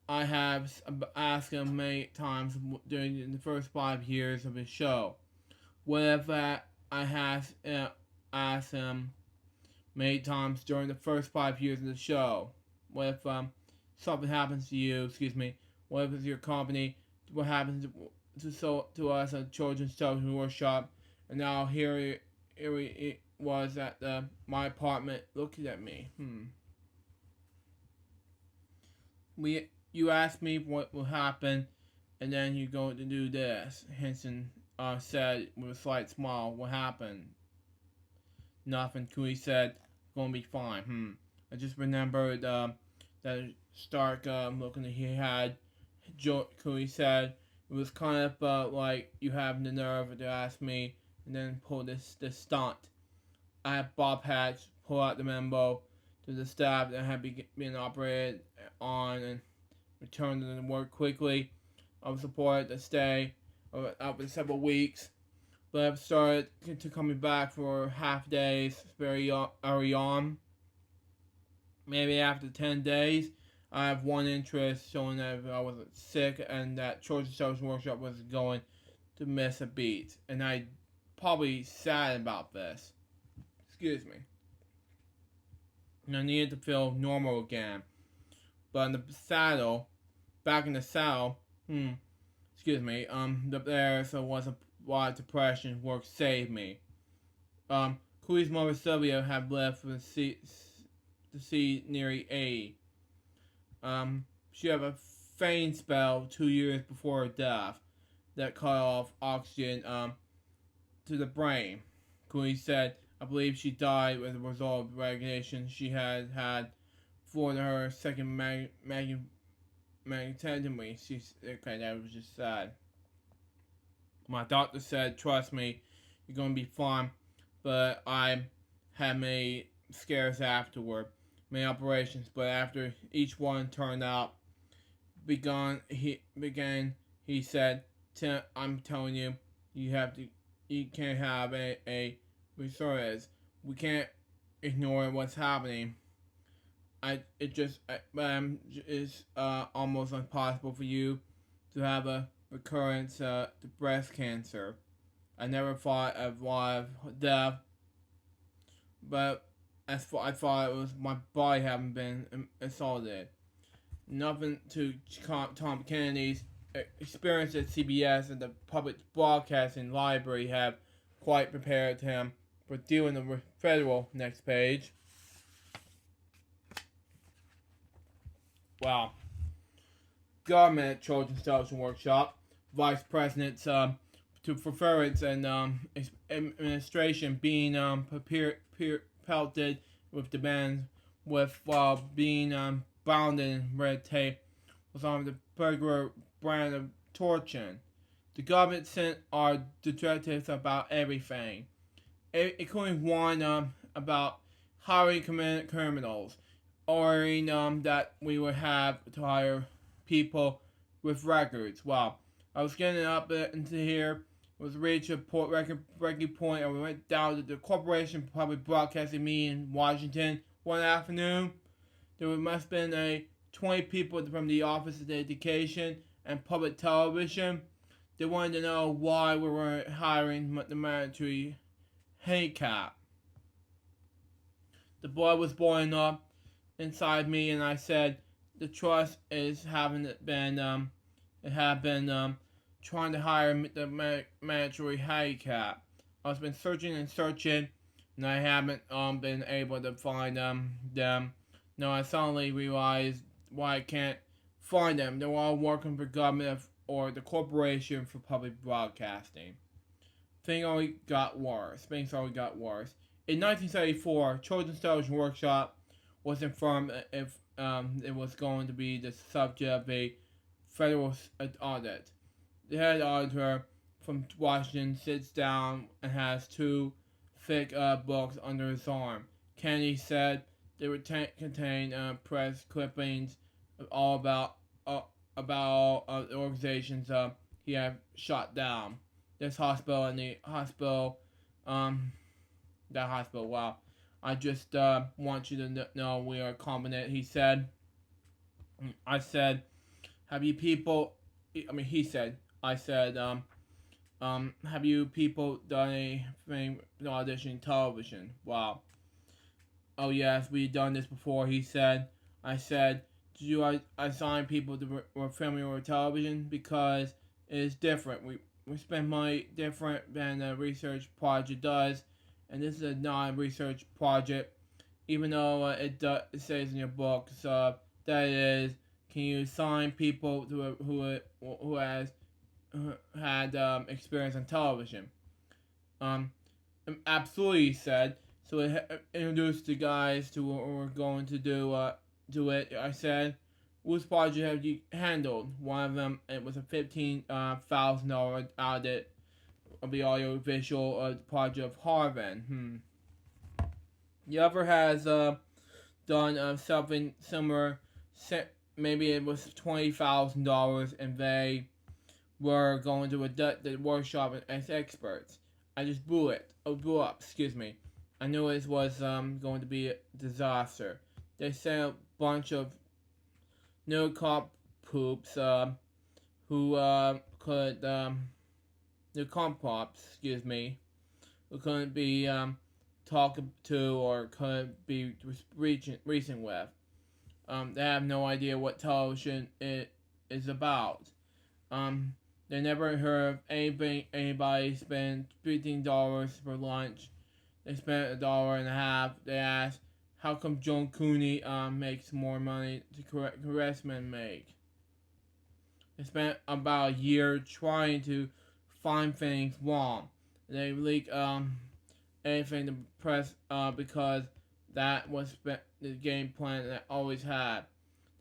I have asked him many times during the first 5 years of his show. Whatever I have asked him many times during the first 5 years of the show. What if something happens to you, what if it's your company, what happens to us at Children's Television Workshop, and now here it was at my apartment looking at me. You asked me what will happen, and then you're going to do this. Henson said with a slight smile. What happened? Nothing. Cooley said, gonna be fine. I just remembered that stark look that he had. Cooley said it was kind of like you have the nerve to ask me and then pull this stunt. I had Bob Hatch pull out the memo to the staff that had been operated on and returned to work quickly. I was supported to stay out for several weeks, but I've started to coming back for half days very early on. Maybe after 10 days, I have one interest showing that I was sick and that Children's Television Workshop was going to miss a beat. And I probably sad about this. Excuse me. And I needed to feel normal again. But in the saddle, back in the saddle, there was a lot of depression. Work saved me. Cooley's mother Sylvia had left for the sea nearly 80. She had a faint spell 2 years before her death. that cut off oxygen to the brain. Cooney said, I believe she died as a result of radiation she had had for her second magnectomy. She okay, that was just sad. My doctor said, trust me, you're going to be fine, but I had many scares afterward, many operations, but after each one turned out, he said, I'm telling you, you can't have a resource. We can't ignore what's happening. It's almost impossible for you to have a recurrence to breast cancer. I never thought of live death, but I thought it was my body having been assaulted. Nothing to Tom Kennedy's experience at CBS and the public broadcasting library have quite prepared him for dealing with federal. Next page. Wow. Government Children's Television Workshop. Vice President's to preference and administration being pelted with demands with being bound in red tape was on the regular brand of torture. The government sent our detectives about everything, including one about hiring criminals, ordering that we would have to hire people with records. Wow. I was getting up into here. It was reached a breaking point, and we went down to the Corporation for Public Broadcasting meeting in Washington one afternoon. There must have been 20 people from the Office of Education and Public Television. They wanted to know why we weren't hiring the mandatory handicap. The blood was boiling up inside me, and I said, the trust is having been trying to hire the mandatory handicap. I've been searching and searching, and I haven't been able to find them. Now I suddenly realized why I can't find them. They're all working for government or the Corporation for Public Broadcasting. Things only got worse. In 1974, Children's Television Workshop was informed if it was going to be the subject of a federal audit. The head auditor from Washington sits down and has two thick books under his arm. Kennedy said they would contain press clippings all about the organizations he had shot down. This hospital and the hospital, that hospital. Wow. I just want you to know we are competent, he said. I said, have you people, he said, I said, have you people done anything in audition television? Wow. Oh yes, we've done this before, he said. I said, did you assign people to filming or television? Because it is different. We spend money different than a research project does. And this is a non-research project, even though it says in your book. So that is, can you assign people to who has had experience on television? Absolutely, he said. So it introduced the guys to what we're going to do it. I said, which project have you handled? One of them, it was a $15,000 audit of the audio-visual project of Harvard. The other has done something similar. Maybe it was $20,000, and they were going to the workshop as experts. I just blew up. Excuse me. I knew it was going to be a disaster. They sent a bunch of no cop poops who could the compops, who couldn't be talked to or couldn't be reasoned with. They have no idea what television is about. They never heard of anybody spend $15 for lunch. They spent $1.50. They asked, how come John Cooney makes more money to congressmen make? They spent about a year trying to find things wrong. They leaked anything to the press because that was the game plan that I always had.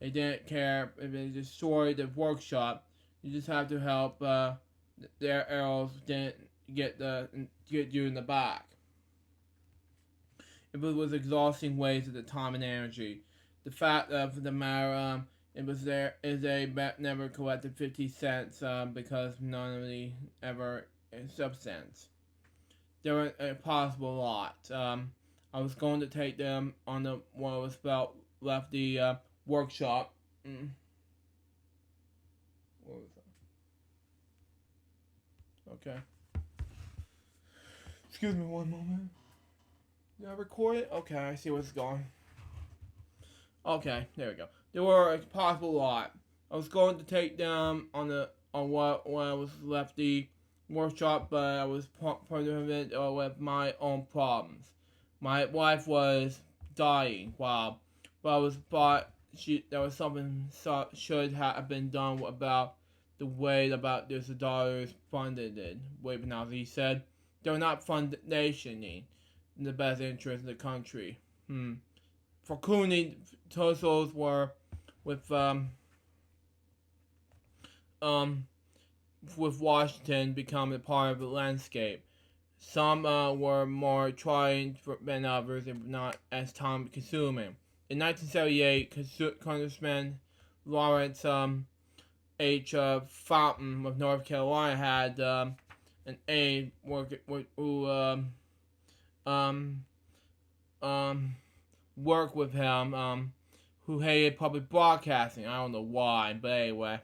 They didn't care if they destroyed the workshop. You just have to help their arrows didn't get you in the back. It was exhausting waste of the time and energy. The fact of the matter, it was there is they never collected 50 cents because none of the ever substance. There were a possible lot. I was going to take them on the what was about left the workshop. What was that? Okay. Excuse me one moment. Did I record it? Okay, I see what's going. Okay, there we go. There were a possible lot. I was going to take them on what I was left the workshop, but I was part of it with my own problems. My wife was dying. Wow, but there was something should have been done about the way about this daughters funded it. Wait, now he said they're not foundationing in the best interest of the country. For Cooney, totals were with Washington becoming part of the landscape. Some were more trying than others, and not as time consuming. In 1978, Congressman Lawrence H. Fountain of North Carolina had an aide who worked with him who hated public broadcasting. I don't know why, but anyway.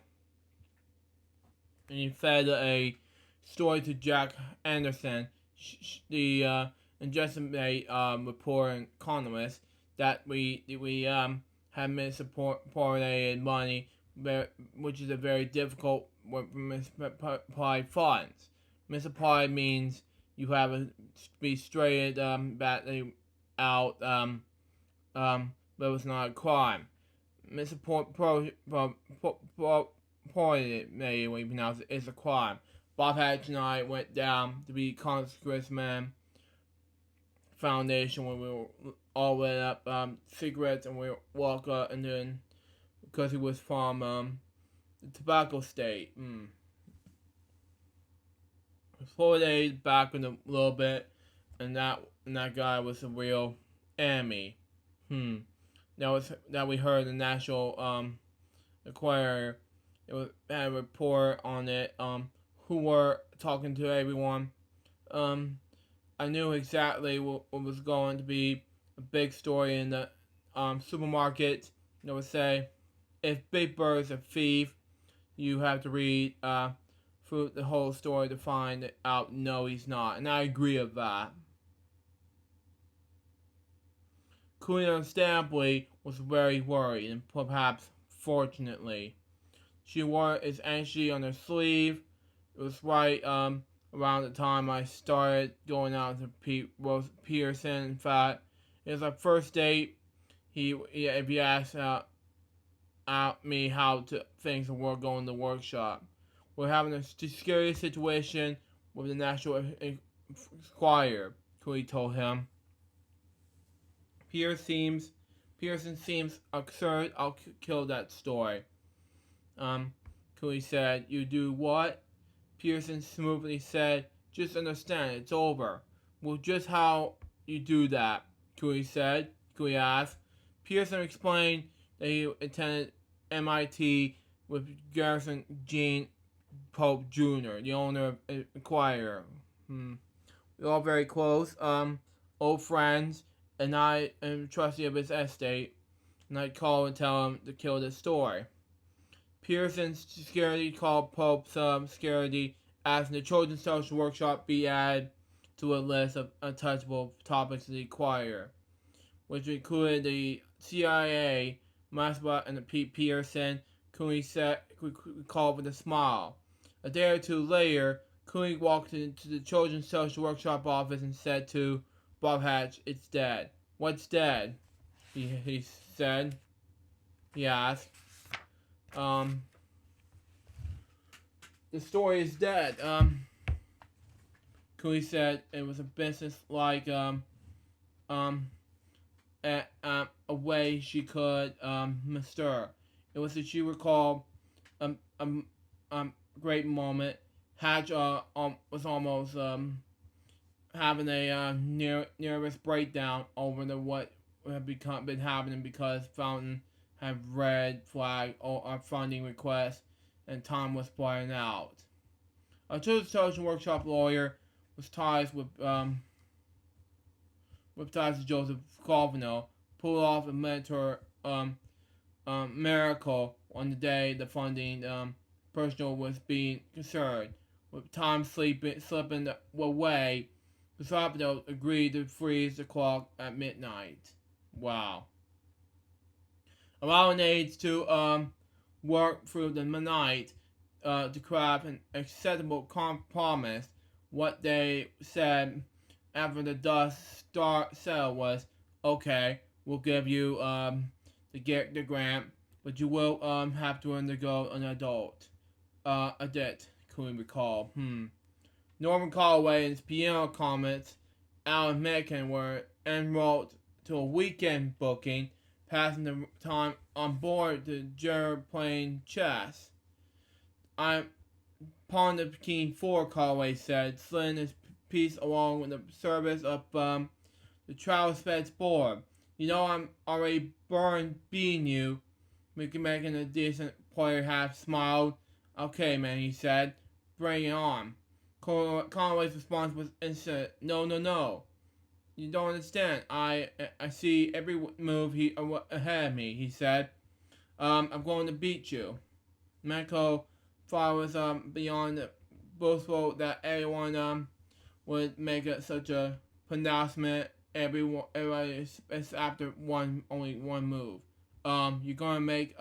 And he fed a story to Jack Anderson, the investigate reporter and economist, that we have misappropriated money, which is a very difficult misapplied funds. Misapplied means you have to be straightened badly out, but it's not a crime. Misappropriated, maybe when you pronounce it, is a crime. Bob Hatch and I went down to the Congressman Foundation when we were all lit up cigarettes, and we walked up, and then because he was from the tobacco state. 4 days back in a little bit, and that guy was a real enemy. That we heard the National Enquirer. It was had a report on it. Who were talking to everyone. I knew exactly what was going to be a big story in the supermarket. They would say, if Big Bird's a thief, you have to read through the whole story to find out no, he's not. And I agree with that. Queen understandably was very worried, and perhaps fortunately. She wore his anxiety on her sleeve. It was right around the time I started going out to Rose Peterson. In fact, it was our first date. If you asked me how things were going in the workshop. We're having a scary situation with the National Enquirer, Cooley told him. Pearson seems absurd. I'll kill that story. Cooley said, you do what? Pearson smoothly said, just understand, it's over. Well, just how you do that? Cooley said. Cooley asked. Pearson explained that he attended MIT with Garrison Gene Pope Jr., the owner of Enquirer. We're all very close, old friends, and I am trustee of his estate, and I call and tell him to kill this story. Pearson's security called Pope's security, asking the Children's Social Workshop be added to a list of untouchable topics to the Enquirer, which included the CIA, Mascot, and the Pete Pearson. Cooley called with a smile. A day or two later, Cooley walked into the Children's Social Workshop office and said to Bob Hatch, it's dead. What's dead? He said. He asked. the story is dead. Cooley said it was a business like um a way she could master. It was, as she recalled, um um great moment. Hatch was almost having a nervous breakdown over the what had been happening because Fountain had red flag or funding request and time was running out. A children's social workshop lawyer with ties to Joseph Calvino pulled off a mentor miracle on the day the funding personnel was being concerned. With time slipping away, the Capitol agreed to freeze the clock at midnight. Wow. Allowing aides to work through the night to craft an acceptable compromise. What they said after the dust settled was, okay, we'll give you the grant, but you will have to undergo an a debt, Cooley recalled. Norman Calloway and his piano comments, Alan Metcalf were enrolled to a weekend booking, passing the time on board the Jared playing chess. I'm pawn the king 4, Calloway said, sliding his piece along with the service of the Travis Fed's board. You know I'm already burned beating you. Making a decent player half smiled. Okay, man, he said. Bring it on. Conway's response was instant. No. You don't understand. I see every move ahead of me, he said. I'm going to beat you. Mako thought it was beyond boastful that everyone would make such a pronouncement. Everybody is after only one move. You're gonna make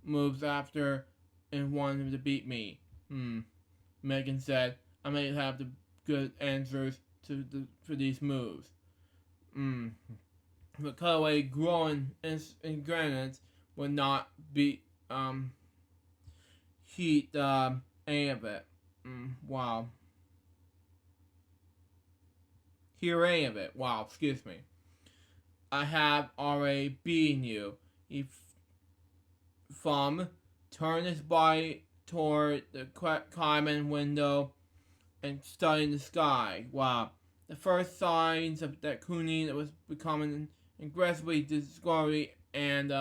moves after and want to beat me. Megan said, I may have the good answers for these moves. But Cutaway growing in granite would not be heat any of it. Wow. Hear any of it. Wow, excuse me. I have already beaten you. He turned his body toward the cabin window and studying the sky. Wow. The first signs of that Cooney was becoming aggressively discovery and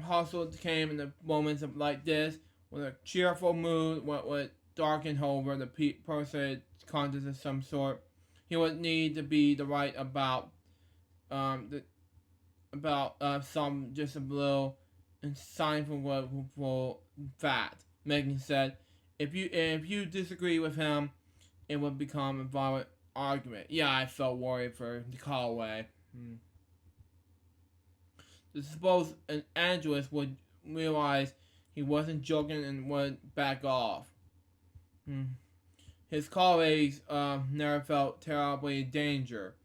hustle came in the moments of like this, with a cheerful mood what would darken over the person's conscience of some sort. He would need to be the right about some just a little insightful fact. Megan said, if you disagree with him, it would become a violent argument. Yeah, I felt worried for the Callaway. I suppose an Andrews would realize he wasn't joking and would back off. His colleagues never felt terribly in danger,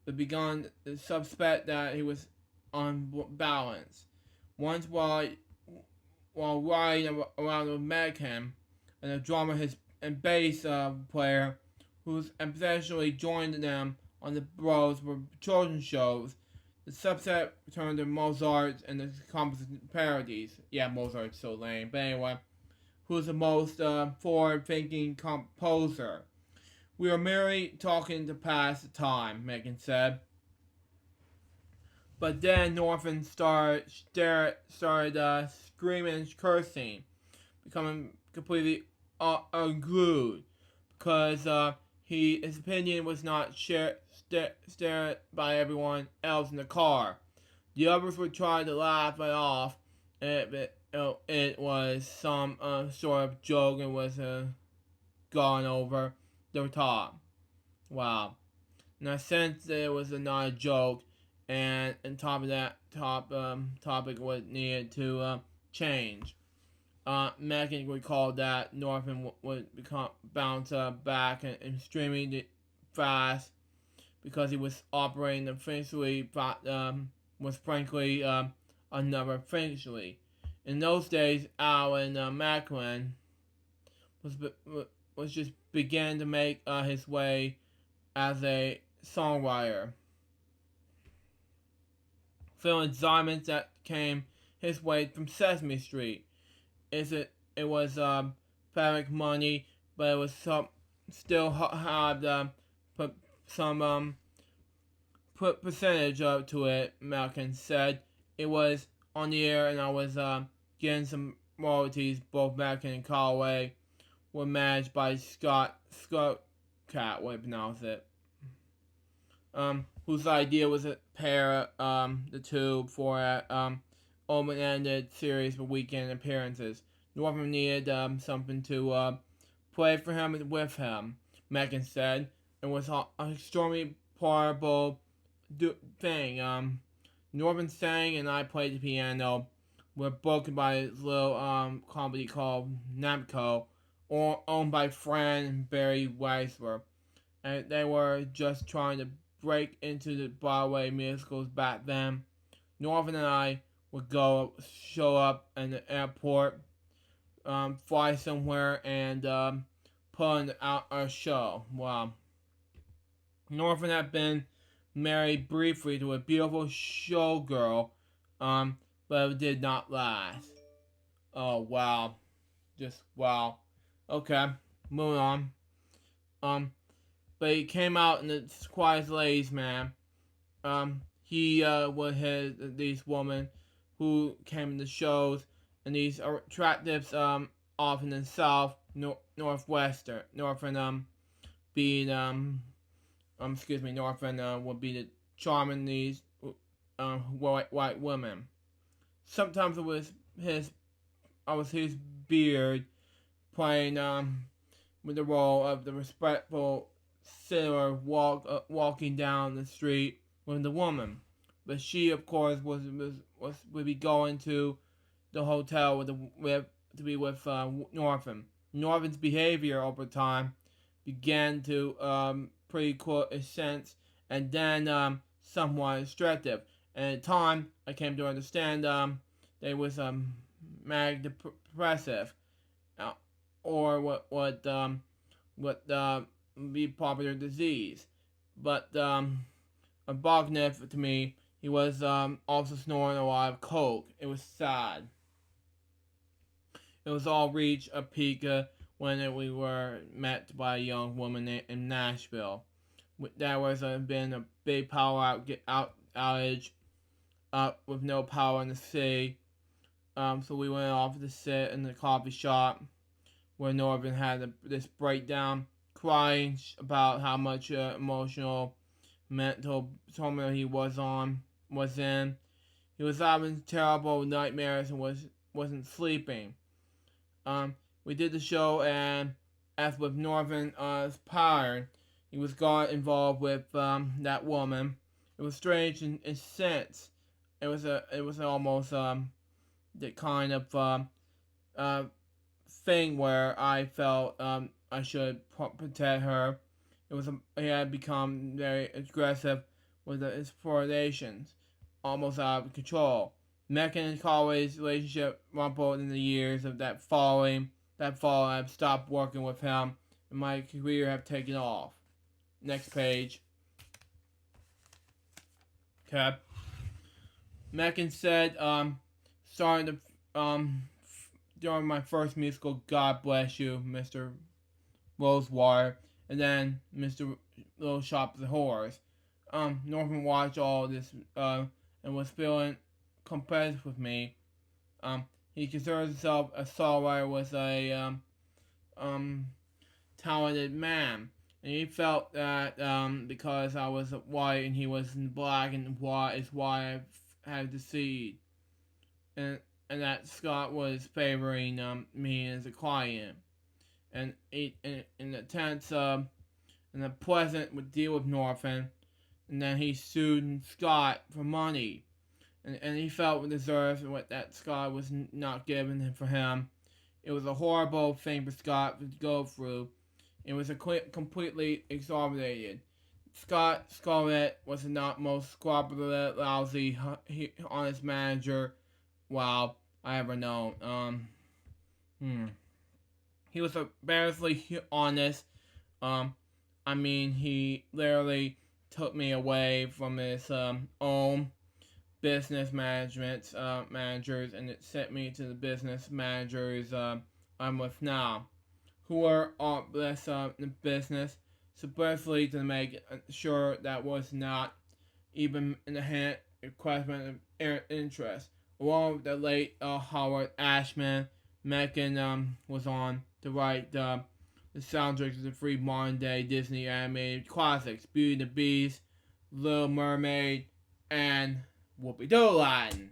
but began to suspect that he was unbalanced. Once while riding around with Metcalf, and the drummer and bass player, who's eventually joined them on the Bros for children's shows, the subset turned to Mozart and the composite parodies. Yeah, Mozart's so lame. But anyway, who's the most forward-thinking composer. We were merely talking to pass the time, Megan said. But then Norton started screaming and cursing, becoming completely unglued, because his opinion was not shared by everyone else in the car. The others would try to laugh it off. It was some sort of joke and was gone over the top. Wow. And I sensed that it was not a joke, and on top of that topic was needed to change. Megan recalled that Norton would bounce back and extremely fast because he was operating efficiently, was frankly another efficiently. In those days, Alan Macklin was just began to make his way as a songwriter. Filling diamonds that came his way from Sesame Street. It was fabric money, but it was still had put some put percentage up to it. Malkin said it was on the air, and I was getting some royalties. Both Malkin and Callaway were managed by Scott Cat, what I pronounce it. Whose idea was to pair the two for open-ended series for weekend appearances. Norman needed something to play for him and with him, Megan said. It was an extremely portable thing. Norman sang and I played the piano. We're booked by his little company called Namco, owned by Fran and Barry Weisler. And they were just trying to break into the Broadway musicals back then. Norman and I would show up in the airport, fly somewhere, and put out our show. Wow. Norman had been married briefly to a beautiful showgirl, but it did not last. Oh, wow. Just wow. Okay, moving on. But he came out in the Quiet Ladies, man. He was these women who came to shows, and these attractives off in the south, northwestern, northern being northern would be the charming these white women. Sometimes it was his beard playing with the role of the respectful sailor walking down the street with the woman, but she, of course, would be going to the hotel to be with Norman. Norman's behavior over time began to pretty cool in sense, and then somewhat restrictive. And at the time, I came to understand they was manic depressive, or what be popular disease. But Bognev, to me, he was also snoring a lot of coke. It was sad. It was all reached a peak when we were met by a young woman in Nashville. There was been a big power outage with no power in the city. So we went off to sit in the coffee shop where Norman had this breakdown, crying about how much emotional, mental turmoil he was in. He was having terrible nightmares and wasn't sleeping. We did the show, and as with Norman's power, he got involved with that woman. It was strange in a sense. It was almost the kind of thing where I felt I should protect her. He had become very aggressive with his flirtations, almost out of control. Megan and Callaway's relationship rumbled in the years of that fall. I've stopped working with him, and my career have taken off. Next page. Okay. Megan said, starting to, during my first musical, God Bless You, Mr. Rosewater, and then Mr. Little Shop of the Horrors. Norman watched all this, and was feeling competitive with me. He considers himself a songwriter, was a, talented man. And he felt that, because I was white and he was black and white is why I had to see. And that Scott was favoring, me as a client. And in the tense, in the pleasant would deal with Norman, and then he sued Scott for money. And he felt deserved what that Scott was not giving for him. It was a horrible thing for Scott to go through. It was completely exonerated. Scott Scarlett was the not most scrupulous, lousy, honest manager. Wow. I ever known. He was embarrassingly honest. I mean, he literally took me away from his own business managers, and it sent me to the business managers I'm with now, who are all blessed in business, supposedly to make sure that was not even in the hand question of interest. Along with the late Howard Ashman, Megan was on to write the soundtracks of the three modern day Disney animated classics: Beauty and the Beast, Little Mermaid, and Whoopi Doo-Latin.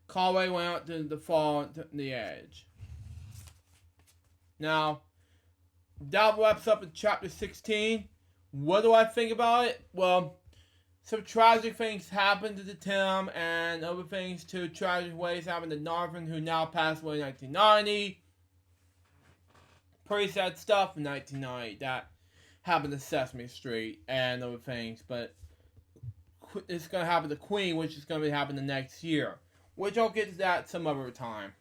Conway went out to the fall to the edge. Now, that wraps up in chapter 16. What do I think about it? Well, some tragic things happened to Tim, and other things too. Tragic ways happened to Narvin, who now passed away in 1990. Pretty sad stuff in 1990 that happened to Sesame Street and other things, but it's going to happen to Queen, which is going to happen the next year, which I'll get to that some other time.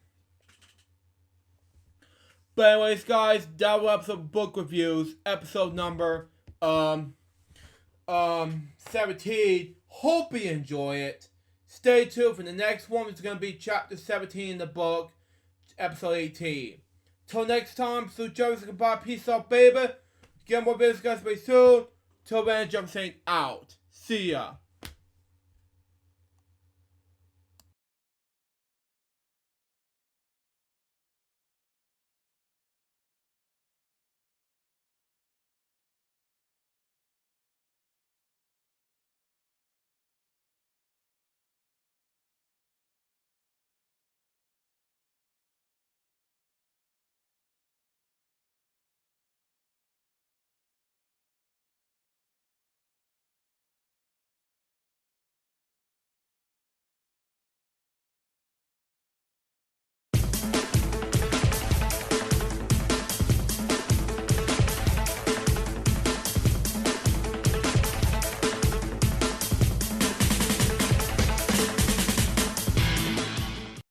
But anyways, guys, that wraps up book reviews, episode number 17. Hope you enjoy it. Stay tuned for the next one. It's going to be chapter 17 in the book, episode 18. Till next time, so Joe's goodbye, peace out, baby. Get more videos, guys, very soon. Till then, Jump saying out. See ya.